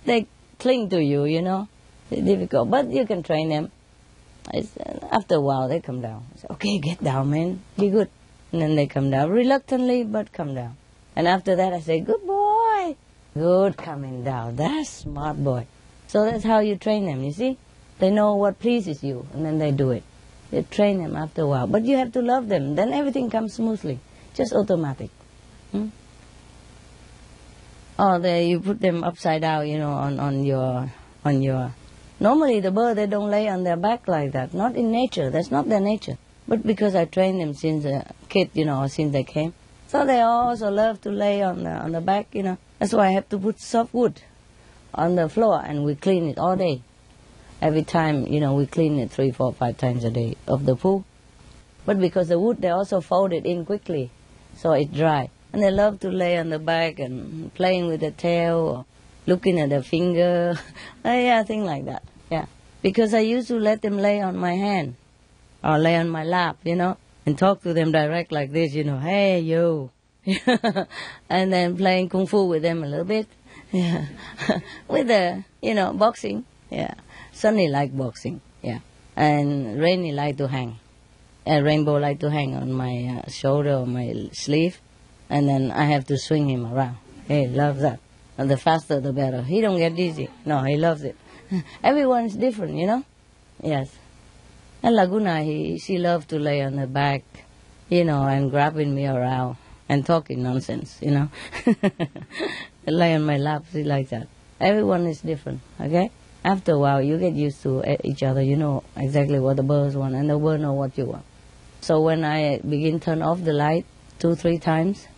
They cling to you, you know. It's difficult, but you can train them. After a while, they come down. I say, okay, get down, man. Be good. And then they come down, reluctantly, but come down. And after that, I say, good boy. Good coming down. That's smart boy. So that's how you train them, you see. They know what pleases you, and then they do it. You train them after a while. But you have to love them. Then everything comes smoothly. Just automatic. Or you put them upside down, you know, on your... Normally the bird, they don't lay on their back like that. Not in nature. That's not their nature. But because I trained them since a kid, you know, since they came. So they also love to lay on the back, you know. That's why I have to put soft wood on the floor, and we clean it all day. Every time, you know, we clean it 3, 4, 5 times a day of the pool. But because the wood, they also fold it in quickly, so it's dry. And they love to lay on the back and playing with the tail, or looking at their finger. Yeah, things like that. Yeah. Because I used to let them lay on my hand, or lay on my lap, you know, and talk to them direct like this, you know, hey, you. And then playing kung fu with them a little bit. Yeah. With the, you know, boxing. Yeah. Sunny like boxing. Yeah. And Rainy like to hang. Rainbow like to hang on my shoulder or my sleeve. And then I have to swing him around. He loves that. And the faster the better. He don't get dizzy. No, he loves it. Everyone's different, you know. Yes. And Laguna, she loves to lay on the back, you know, and grabbing me around and talking nonsense, you know. Lay on my lap, she likes that. Everyone is different, okay? After a while, you get used to each other. You know exactly what the birds want, and the bird know what you want. So when I begin turn off the light 2, 3 times,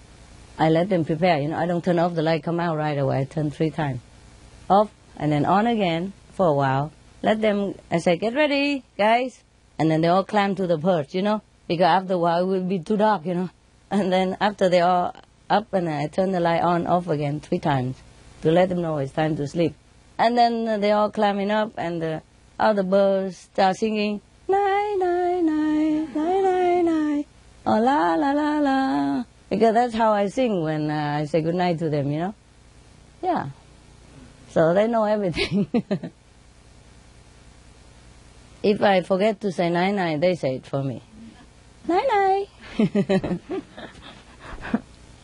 I let them prepare. You know, I don't turn off the light, come out right away. I turn 3 times. Off, and then on again for a while. Let them, I say, get ready, guys. And then they all climb to the perch, you know, because after a while it will be too dark, you know. And then after they all up, and I turn the light on, off again 3 times to let them know it's time to sleep. And then they all climbing up, and the other birds start singing, night, night, night, night, night, night, oh, la, la, la, la. Because that's how I sing when I say goodnight to them, you know. Yeah. So they know everything. If I forget to say night, night, they say it for me. Night, night.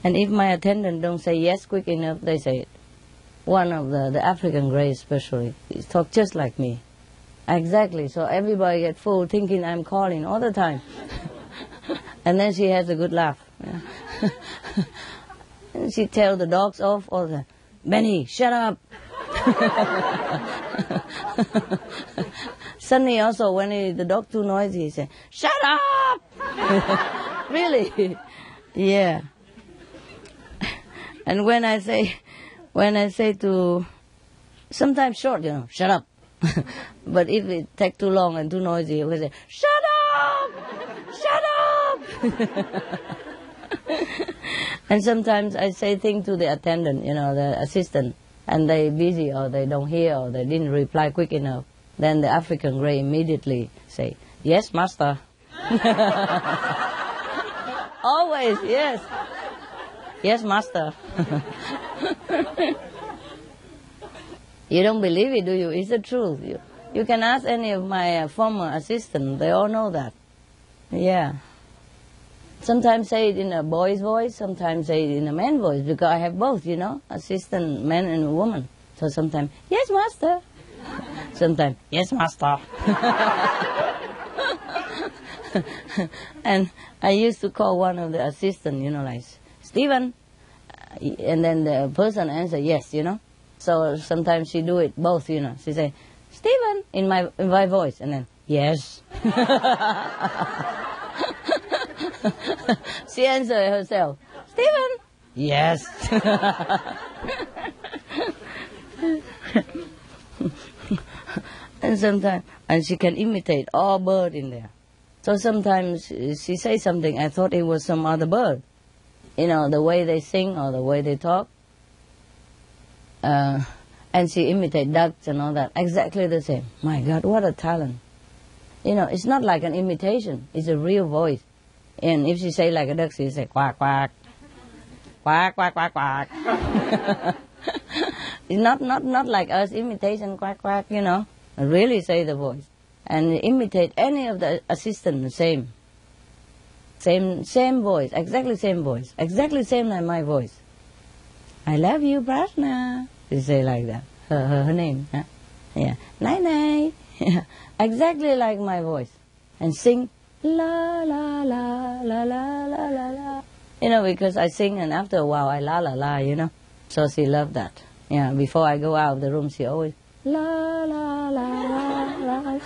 And if my attendant don't say yes quick enough, they say it. One of the African grey especially, he talk just like me. Exactly, so everybody get full thinking I'm calling all the time. And then she has a good laugh. Yeah. And she tells the dogs off all the time, Benny, shut up. Sunny also, when the dog too noisy, he say, shut up. Really? Yeah. And when I say to, sometimes short, you know, shut up. But if it take too long and too noisy, he will say, shut up! Shut up! And sometimes I say things to the attendant, you know, the assistant, and they busy or they don't hear or they didn't reply quick enough. Then the African grey immediately say, yes, master. Always, yes. Yes, master. You don't believe it, do you? It's the truth. You can ask any of my former assistants. They all know that. Yeah. Sometimes say it in a boy's voice, sometimes say it in a man's voice, because I have both, you know, assistant, man and woman. So sometimes, yes, master. Sometimes, yes, master. And I used to call one of the assistants, you know, like, Stephen. And then the person answer, yes, you know. So sometimes she do it both, you know. She say, Stephen, in my voice, and then, yes. She answer herself, Stephen, yes. And sometimes, and she can imitate all bird in there. So sometimes she say something, I thought it was some other bird. You know, the way they sing or the way they talk. And she imitate ducks and all that. Exactly the same. My God, what a talent. You know, it's not like an imitation. It's a real voice. And if she say like a duck, she say quack, quack. Quack, quack, quack, quack. It's not like us, imitation, quack, quack, you know. Really say the voice. And imitate any of the assistant, the same. Same voice, exactly same voice. Exactly same like my voice. I love you, Prashna. She say like that. Her name. Huh? Yeah. Nai nai. Exactly like my voice. And sing la la la la la la la la. You know, because I sing and after a while I la la la, you know. So she loved that. Yeah, before I go out of the room she always la la la la la.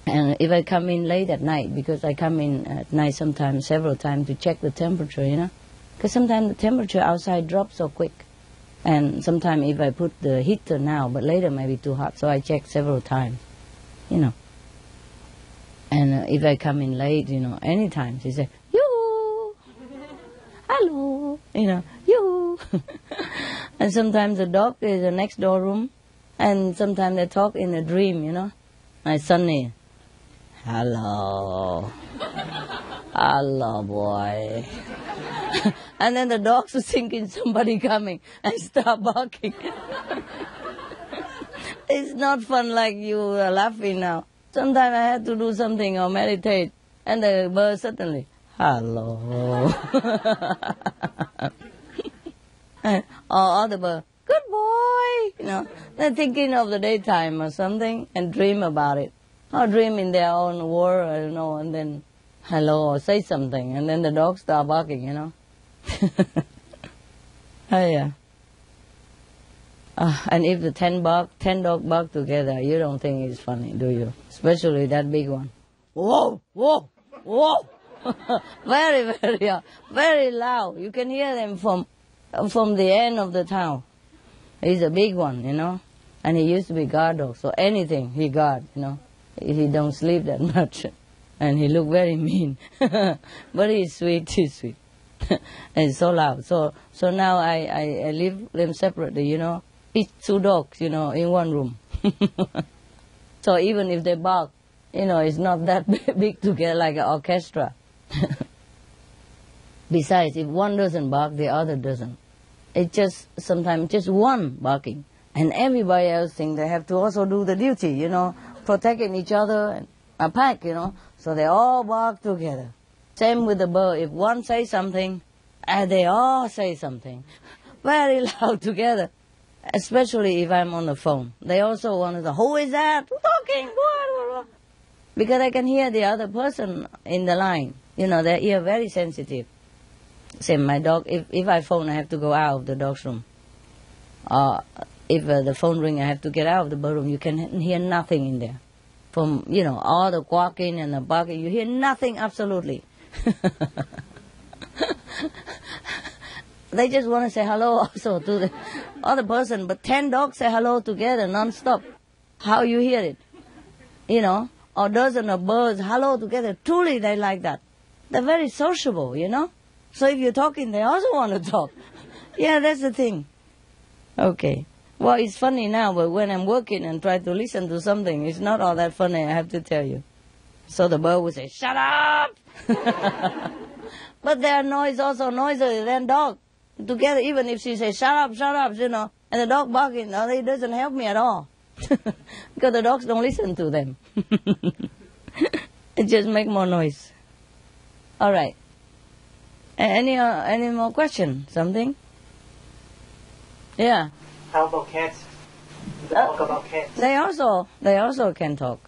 And if I come in late at night, because I come in at night sometimes, several times to check the temperature, you know. Because sometimes the temperature outside drops so quick. And sometimes if I put the heater now, but later might be too hot, so I check several times, you know. And if I come in late, you know, anytime, she say, yoo, hello, you know, yoo. And sometimes the dog is the next door room, and sometimes they talk in a dream, you know. My Sonny, hello, hello, boy. And then the dogs are thinking somebody coming and start barking. It's not fun like you are laughing now. Sometimes I have to do something or meditate, and the bird suddenly, hello. Or the bird, good boy. You know, they're thinking of the daytime or something and dream about it. Or dream in their own world, I don't know, and then hello or say something, and then the dogs start barking, you know. Oh yeah. And if the 10 dog bark together, you don't think it's funny, do you? Especially that big one. Whoa, whoa, whoa! Very, very loud. You can hear them from the end of the town. He's a big one, you know, and he used to be guard dog, so anything he guard, you know. He don't sleep that much, and he look very mean, but he's sweet. And it's so loud. So now I leave them separately, you know. Each 2 dogs, you know, in one room. So even if they bark, you know, it's not that big together like an orchestra. Besides, if one doesn't bark, the other doesn't. It's just sometimes just one barking, and everybody else think they have to also do the duty, you know, protecting each other and a pack, you know. So they all bark together. Same with the bird. If one says something, and they all say something, very loud together. Especially if I'm on the phone. They also want to say, who is that? Who's talking? Because I can hear the other person in the line. You know, their ear very sensitive. Same, my dog, if I phone, I have to go out of the dog's room. If the phone ring, I have to get out of the bird room. You can hear nothing in there. From, you know, all the quacking and the barking, you hear nothing absolutely. They just want to say hello also to the other person, but 10 dogs say hello together non-stop. How you hear it? You know, or dozen of birds hello together. Truly they like that. They're very sociable, you know. So if you're talking, they also want to talk. Yeah, that's the thing. Okay. Well, it's funny now, but when I'm working and try to listen to something, it's not all that funny, I have to tell you. So the bird will say, shut up! But their noise also noisier than dog. Together, even if she says, shut up, you know, and the dog barking, no, it doesn't help me at all. Because the dogs don't listen to them. It just makes more noise. All right. Any more questions? Something? Yeah. How about cats? Talk about cats. They also can talk.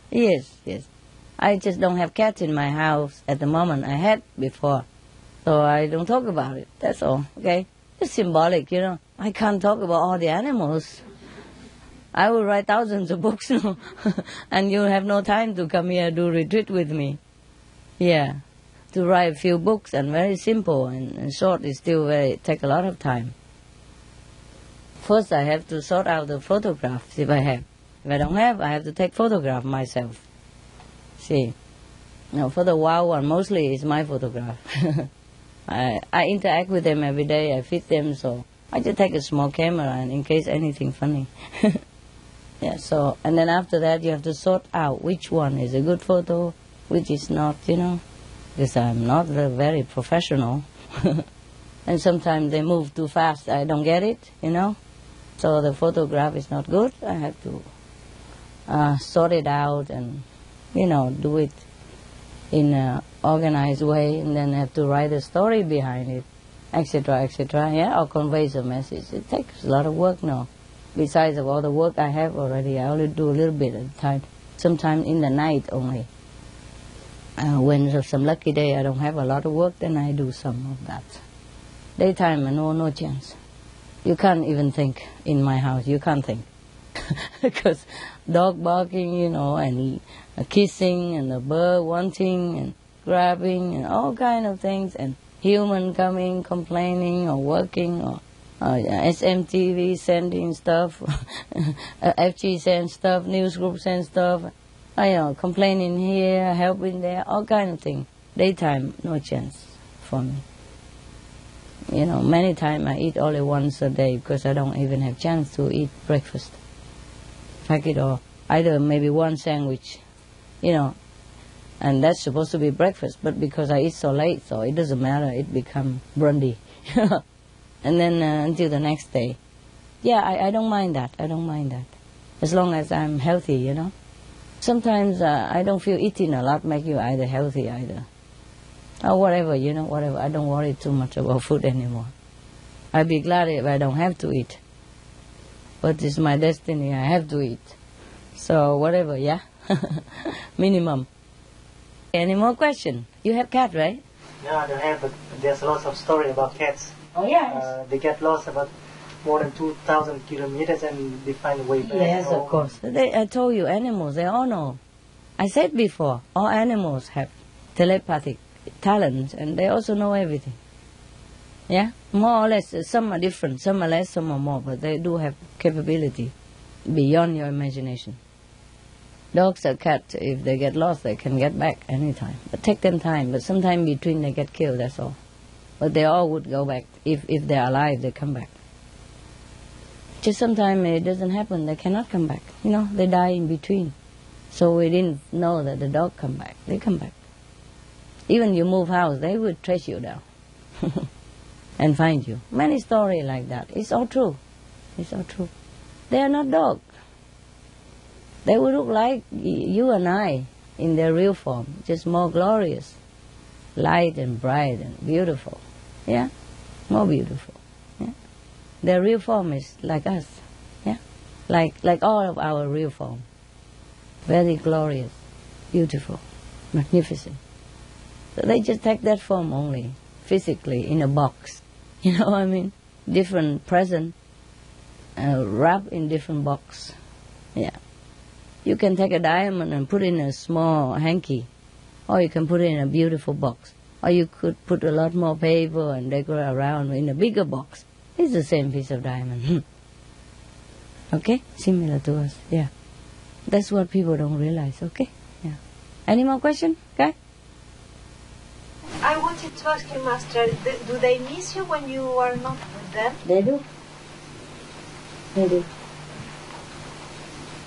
Yes. I just don't have cats in my house at the moment. I had before. So I don't talk about it. That's all. Okay? It's symbolic, you know. I can't talk about all the animals. I will write thousands of books, you know. And you'll have no time to come here do retreat with me. Yeah. To write a few books and very simple and short is still take a lot of time. First I have to sort out the photographs if I have. If I don't have, I have to take photograph myself. See. No, for the wild one, mostly it's my photograph. I interact with them every day, I feed them, so I just take a small camera and in case anything funny. Yeah, so, and then after that you have to sort out which one is a good photo which is not, because I'm not very professional. And sometimes they move too fast. I don't get it, So the photograph is not good. I have to sort it out and, do it in an organized way, and then have to write a story behind it, etc., etc., or conveys a message. It takes a lot of work now. Besides of all the work I have already, I only do a little bit at a time. Sometimes in the night only. When there's some lucky day I don't have a lot of work, then I do some of that. Daytime, no chance. You can't even think in my house. You can't think. Because dog barking, and kissing, and the bird wanting, and grabbing, and all kind of things, and human coming, complaining, or working, or SMTV sending stuff, FG sends stuff, news group sends stuff, complaining here, helping there, all kind of things. Daytime, no chance for me. Many times I eat only once a day because I don't even have chance to eat breakfast. Pack it all. Either maybe one sandwich, and that's supposed to be breakfast, but because I eat so late, so it doesn't matter, it becomes brandy. And then until the next day. Yeah, I don't mind that. I don't mind that. As long as I'm healthy, Sometimes I don't feel eating a lot make you either healthy either. Or whatever, whatever. I don't worry too much about food anymore. I'd be glad if I don't have to eat. But it's my destiny, I have to eat. So whatever, yeah? Minimum. Any more questions? You have cat, right? No, I don't have, but there's lots of story about cats. Oh, yes. They get lost about more than 2,000 kilometers and they find a way back. Yes, of course. I told you, animals, they all know. I said before, all animals have telepathic talents and they also know everything. Yeah? More or less, some are different, some are less, some are more, but they do have capability beyond your imagination. Dogs or cats, if they get lost, they can get back anytime. But take them time, but sometime between they get killed, that's all. But they all would go back. If they're alive, they come back. Just sometimes it doesn't happen, they cannot come back. They die in between. So we didn't know that the dog come back. They come back. Even you move house, they would trace you down and find you. Many stories like that. It's all true. It's all true. They are not dogs. They would look like you and I in their real form, just more glorious, light and bright and beautiful. Yeah? More beautiful. Yeah? Their real form is like us. Yeah? Like all of our real form. Very glorious, beautiful, magnificent. So they just take that form only, physically, in a box. You know what I mean? Different present, wrapped in different box. Yeah. You can take a diamond and put it in a small hanky, or you can put it in a beautiful box. Or you could put a lot more paper and decorate around in a bigger box. It's the same piece of diamond. Okay? Similar to us, yeah. That's what people don't realize, okay? Yeah. Any more questions? Okay? I wanted to ask you, Master, do they miss you when you are not with them? They do. They do.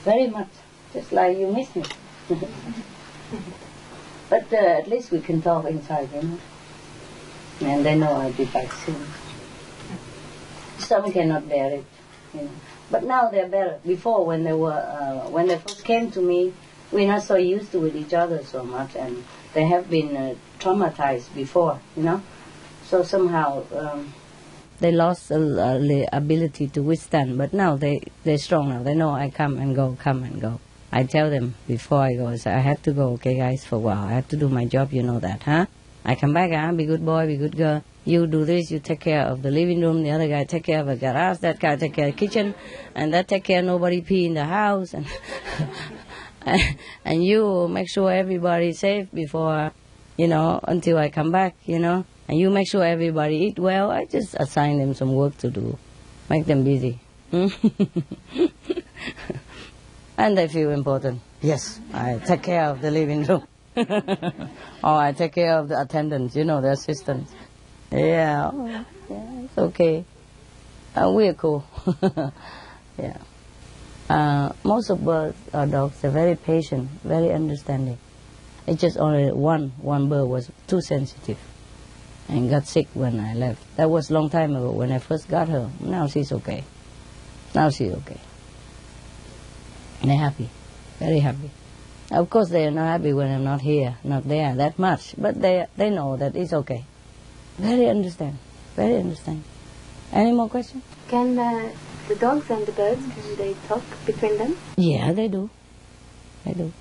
Very much. Just like you miss me. But at least we can talk inside, And they know I'll be back soon. Some cannot bear it, But now they're better. Before, when they first came to me, we're not so used to with each other so much, and they have been traumatized before, So somehow they lost the ability to withstand. But now they're strong now. They know I come and go. I tell them before I go, I say, I have to go, okay, guys, for a while. I have to do my job, you know that, huh? I come back, be good boy, be good girl. You do this, you take care of the living room, the other guy take care of the garage, that guy take care of the kitchen, and that take care of nobody pee in the house, and and you make sure everybody's safe before, until I come back, and you make sure everybody eat well. I just assign them some work to do, make them busy. And they feel important. Yes, I take care of the living room. Or I take care of the attendants, the assistants. Yeah, it's okay. We're cool. Yeah. Most of birds or dogs are very patient, very understanding. It's just only one bird was too sensitive and got sick when I left. That was a long time ago when I first got her. Now she's okay. Now she's okay. They're happy, very happy. Of course they are not happy when I'm not here, not there that much, but they know that it's okay. Very understand, very understand. Any more questions? Can the dogs and the birds, can they talk between them? Yeah, they do. They do.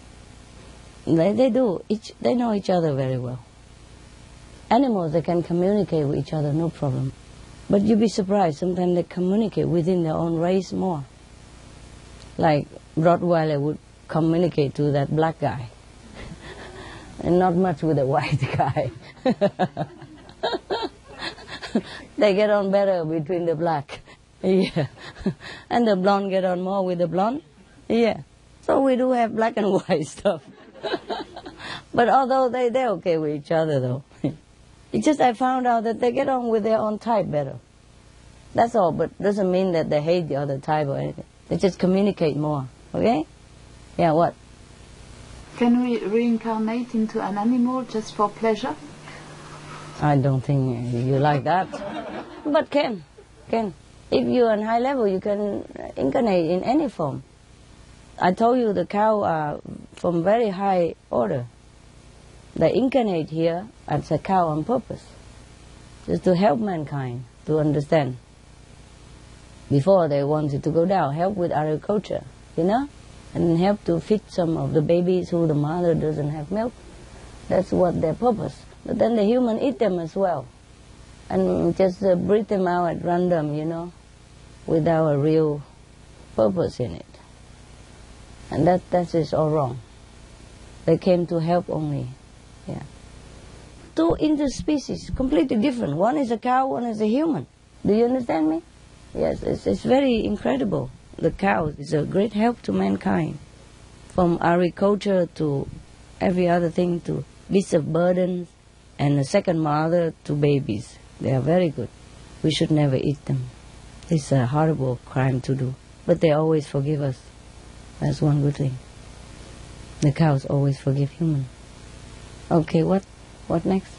They do. They know each other very well. Animals, they can communicate with each other, no problem. But you'd be surprised, sometimes they communicate within their own race more. Like Rottweiler would communicate to that black guy. And not much with the white guy. They get on better between the black. Yeah. And the blonde get on more with the blonde. Yeah. So we do have black and white stuff. But although they're okay with each other though. It's just I found out that they get on with their own type better. That's all, but doesn't mean that they hate the other type or anything. They just communicate more. Okay? Yeah, what? Can we reincarnate into an animal just for pleasure? I don't think you like that. But can. If you're on high level, you can incarnate in any form. I told you the cow are from very high order. They incarnate here as a cow on purpose, just to help mankind to understand. Before they wanted to go down, help with agriculture, and help to feed some of the babies who the mother doesn't have milk. That's what their purpose. But then the human eat them as well, and just breed them out at random, without a real purpose in it. And that is all wrong. They came to help only. Yeah. Two interspecies, completely different. One is a cow, one is a human. Do you understand me? Yes, it's very incredible. The cow is a great help to mankind. From agriculture to every other thing, to beasts of burdens, and a second mother to babies. They are very good. We should never eat them. It's a horrible crime to do. But they always forgive us. That's one good thing. The cows always forgive humans. Okay, what next?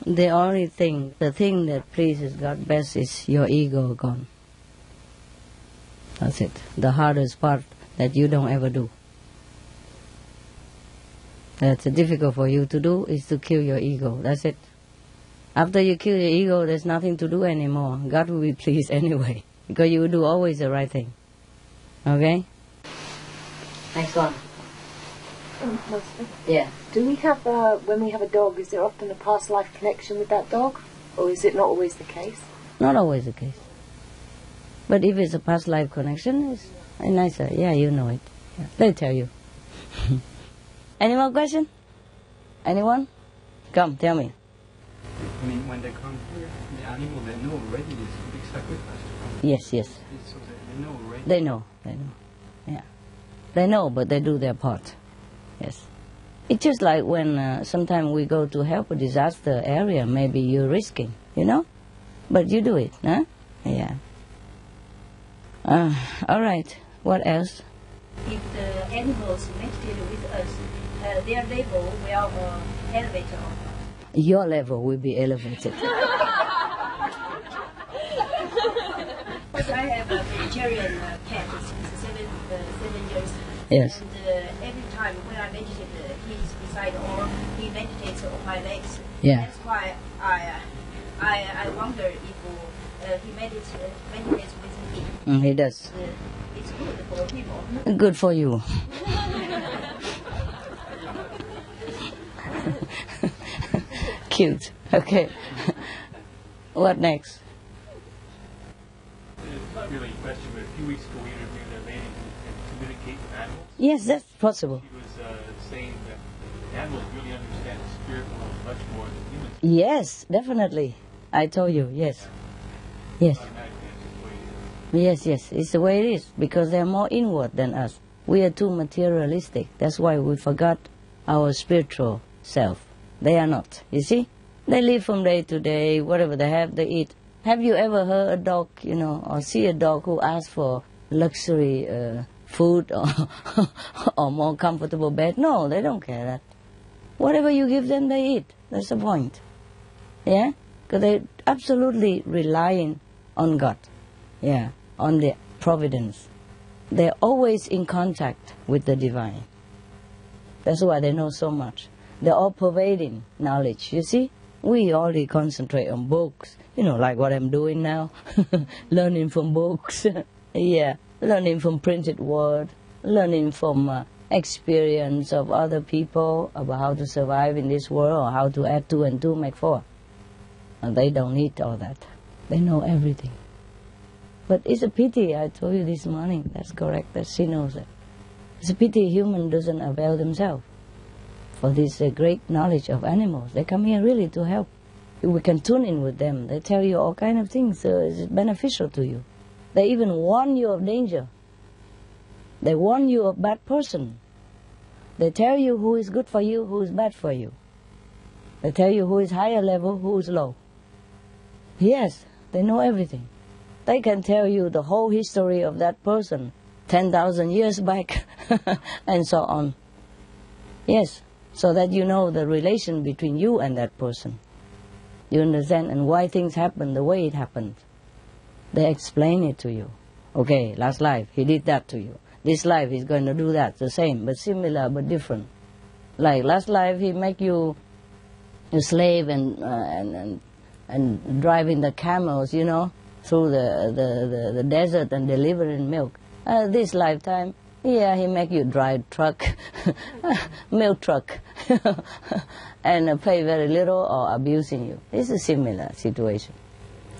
The only thing, the thing that pleases God best is your ego gone. That's it. The hardest part that you don't ever do. That's difficult for you to do is to kill your ego. That's it. After you kill your ego, there's nothing to do anymore. God will be pleased anyway. Because you will do always the right thing. Okay? Next one. Master, Yeah. do we have, when we have a dog, is there often a past life connection with that dog? Or is it not always the case? Not always the case. But if it's a past life connection, it's nicer. Yeah, you know it. Yeah. They'll tell you. Any more question? Anyone? Come, tell me. I mean, when they come here, the animal, they know already this big sacrifice. Yes. So they know already. They know. Yeah. They know, but they do their part. Yes. It's just like when sometimes we go to help a disaster area, maybe you're risking, But you do it, huh? Yeah. All right. What else? If the animals meditate with us, their level will elevate. Your level will be elevated. Because I have a vegetarian cat since 7 years. Yes. And every time when I meditate, he's beside or he meditates on my legs. Yeah. That's why I wonder if he meditates with me. He does. It's good for people. Good for you. Cute. Okay. What next? It's not really a question, but a few weeks ago we interviewed a lady who can communicate with animals. Yes, that's possible. She was saying that animals really understand the spirit world much more than humans. Yes, definitely. I told you, yes. Yes. Yes, it's the way it is, because they're more inward than us. We are too materialistic. That's why we forgot our spiritual self. They are not, you see? They live from day to day, whatever they have, they eat. Have you ever heard a dog, or see a dog who asks for luxury food or, or more comfortable bed. No, they don't care that. Whatever you give them, they eat. That's the point. Yeah? Because they're absolutely relying on God. Yeah, on the providence. They're always in contact with the divine. That's why they know so much. They're all pervading knowledge, you see? We only concentrate on books, like what I'm doing now. Learning from books. Yeah, learning from printed word. Learning from experience of other people about how to survive in this world or how to add 2 and 2 make 4. And they don't need all that. They know everything. But it's a pity, I told you this morning, that's correct, that she knows that. It's a pity human doesn't avail themselves for this great knowledge of animals. They come here really to help. We can tune in with them. They tell you all kind of things, so it's beneficial to you. They even warn you of danger. They warn you of bad person. They tell you who is good for you, who is bad for you. They tell you who is higher level, who is low. Yes, they know everything. They can tell you the whole history of that person, 10,000 years back, and so on. Yes, so that you know the relation between you and that person. You understand? And why things happen the way it happened. They explain it to you. Okay, last life, he did that to you. This life, he's going to do that, the same, but similar, but different. Like last life, he make you a slave and driving the camels, through the desert and delivering milk. This lifetime, he make you drive truck, milk truck, and pay very little or abusing you. It's a similar situation.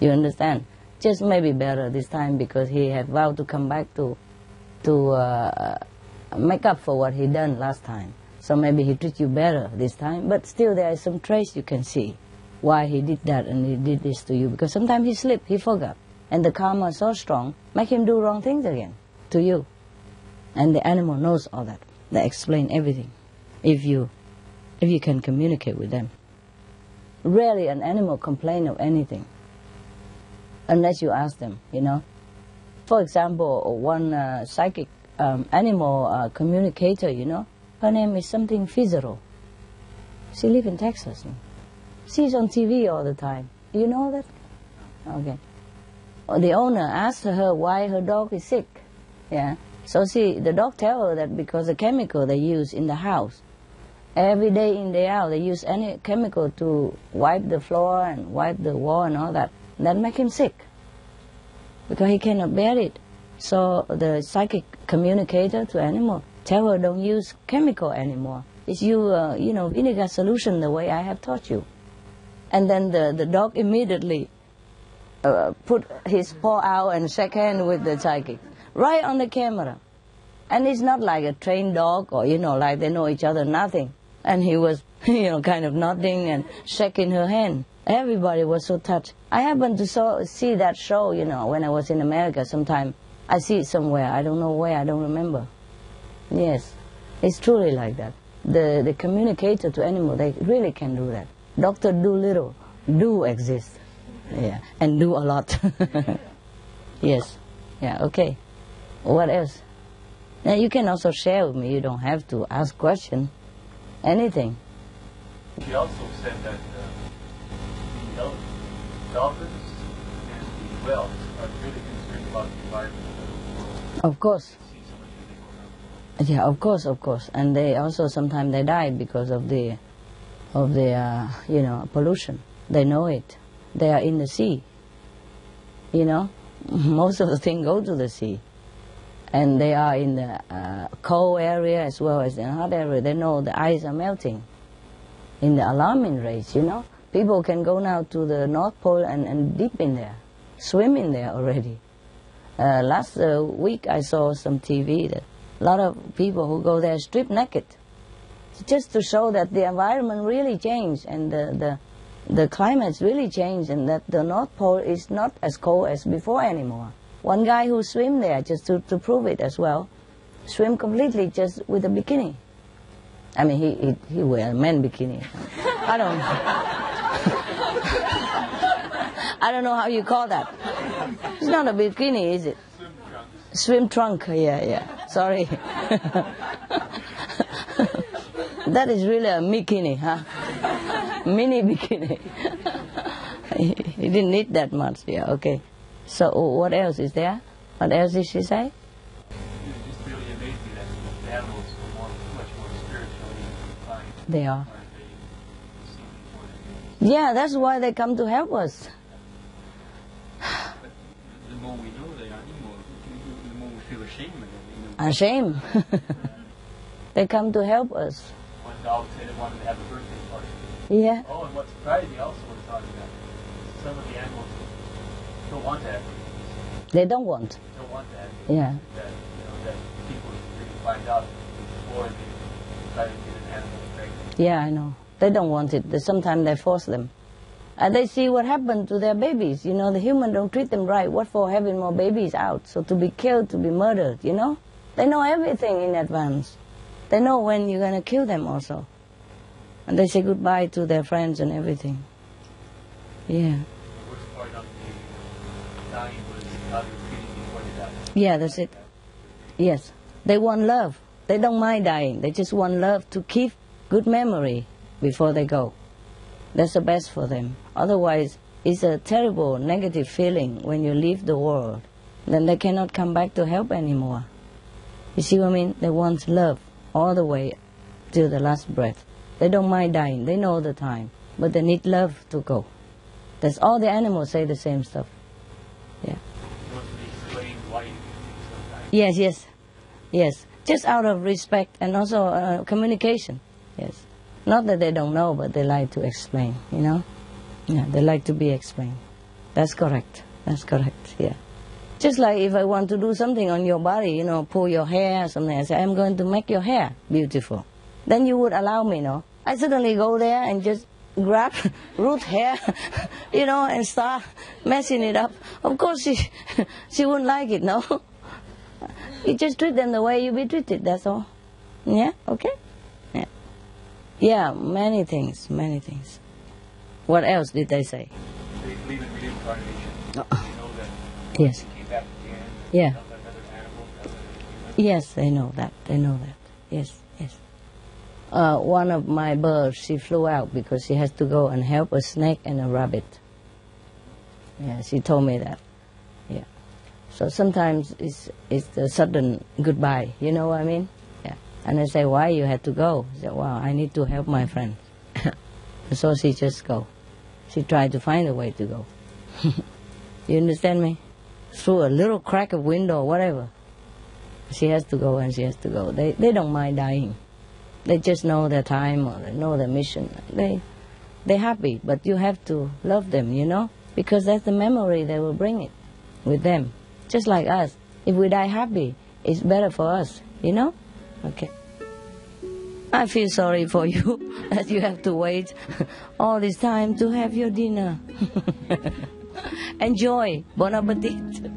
You understand? Just maybe better this time because he had vowed to come back to make up for what he done last time. So maybe he treat you better this time, but still there is some trace you can see why he did that and he did this to you. Because sometimes he slipped, he forgot. And the karma is so strong, make him do wrong things again to you. And the animal knows all that. They explain everything if you can communicate with them. Rarely an animal complain of anything unless you ask them, For example, one psychic animal communicator, her name is something Fizero. She lives in Texas. She's on TV all the time. You know that? Okay. The owner asked her why her dog is sick. Yeah. So the dog tell her that because the chemical they use in the house, every day in, day out, they use any chemical to wipe the floor and wipe the wall and all that. That make him sick because he cannot bear it. So the psychic communicator to animal tell her don't use chemical anymore. It's vinegar solution the way I have taught you. And then the dog immediately put his paw out and shake hands with the psychic right on the camera. And it's not like a trained dog or, like they know each other, nothing. And he was, kind of nodding and shaking her hand. Everybody was so touched. I happened to see that show, when I was in America sometime. I see it somewhere. I don't know where. I don't remember. Yes. It's truly like that. The communicator to animal, they really can do that. Dr. Doolittle do exist. Yeah. And do a lot. Yes. Yeah, okay. What else? Now you can also share with me. You don't have to ask questions. Anything. She also said that the dolphins and the whales are really concerned about the environment. Of course. Yeah, of course. And they also sometimes they die because of the pollution. They know it. They are in the sea. Most of the things go to the sea. And they are in the cold area as well as in the hot area. They know the ice are melting in the alarming rates, People can go now to the North Pole and dip in there, swim in there already. Last week I saw some TV that a lot of people who go there strip naked, just to show that the environment really changed and the climate's really changed and that the North Pole is not as cold as before anymore. One guy who swim there just to prove it as well, swim completely just with a bikini. I mean, he wear a man bikini. I don't know how you call that. It's not a bikini, is it? Swim trunk, yeah. Sorry. That is really a bikini, huh? Mini bikini. He didn't need that much. Yeah, okay. So what else is there? What else did she say? It just really amazed me that the animals are much more spiritually inclined. They are. They see before they do. Yeah, that's why they come to help us. But the more we know the animals, the more we feel ashamed of them. Ashamed. They come to help us. One dog said it wanted to have a birthday party. Yeah. Oh, and what surprised me also was talking about some of the animals don't want to have babies. They don't want. Don't want to have babies. Yeah. That people really find out before they try to get an animal pregnant. Yeah, I know. They don't want it. Sometimes they force them. And they see what happened to their babies. You know, the human don't treat them right. What for having more babies out? So to be killed, to be murdered, you know? They know everything in advance. They know when you're going to kill them also. And they say goodbye to their friends and everything. Yeah. The worst part of the dying was how they were treated before they died. Yeah, that's it. Yes. They want love. They don't mind dying. They just want love to keep good memory before they go. That's the best for them. Otherwise, it's a terrible negative feeling when you leave the world. Then they cannot come back to help anymore. You see what I mean? They want love all the way till the last breath. They don't mind dying. They know the time. But they need love to go. That's all the animals say the same stuff. Yeah. You want to be explained why you do things sometimes. Yes, yes. Yes. Just out of respect and also communication. Yes. Not that they don't know, but they like to explain, you know? Yeah, they like to be explained. That's correct. That's correct, yeah. Just like if I want to do something on your body, you know, pull your hair or something, I say, I'm going to make your hair beautiful. Then you would allow me, no? I suddenly go there and just grab root hair, you know, and start messing it up. Of course, she wouldn't like it, no? You just treat them the way you be treated, that's all. Yeah, okay? Yeah. Yeah, many things, many things. What else did they say? They believe in reincarnation. They know that Yes. they came back again. Yeah. Another animal, another human. Yes, they know that. They know that. Yes, yes. One of my birds, she flew out because she has to go and help a snake and a rabbit. Yeah, she told me that. Yeah. So sometimes it's the sudden goodbye. You know what I mean? Yeah. And I say, why you had to go? She said, well, I need to help my friend. So she just go. She tried to find a way to go. You understand me? Through a little crack of window or whatever. She has to go and she has to go. They don't mind dying. They just know their time or they know their mission. They're happy, but you have to love them, you know? Because that's the memory they will bring it with them. Just like us. If we die happy, it's better for us, you know? Okay. I feel sorry for you that you have to wait all this time to have your dinner. Enjoy. Bon appetit.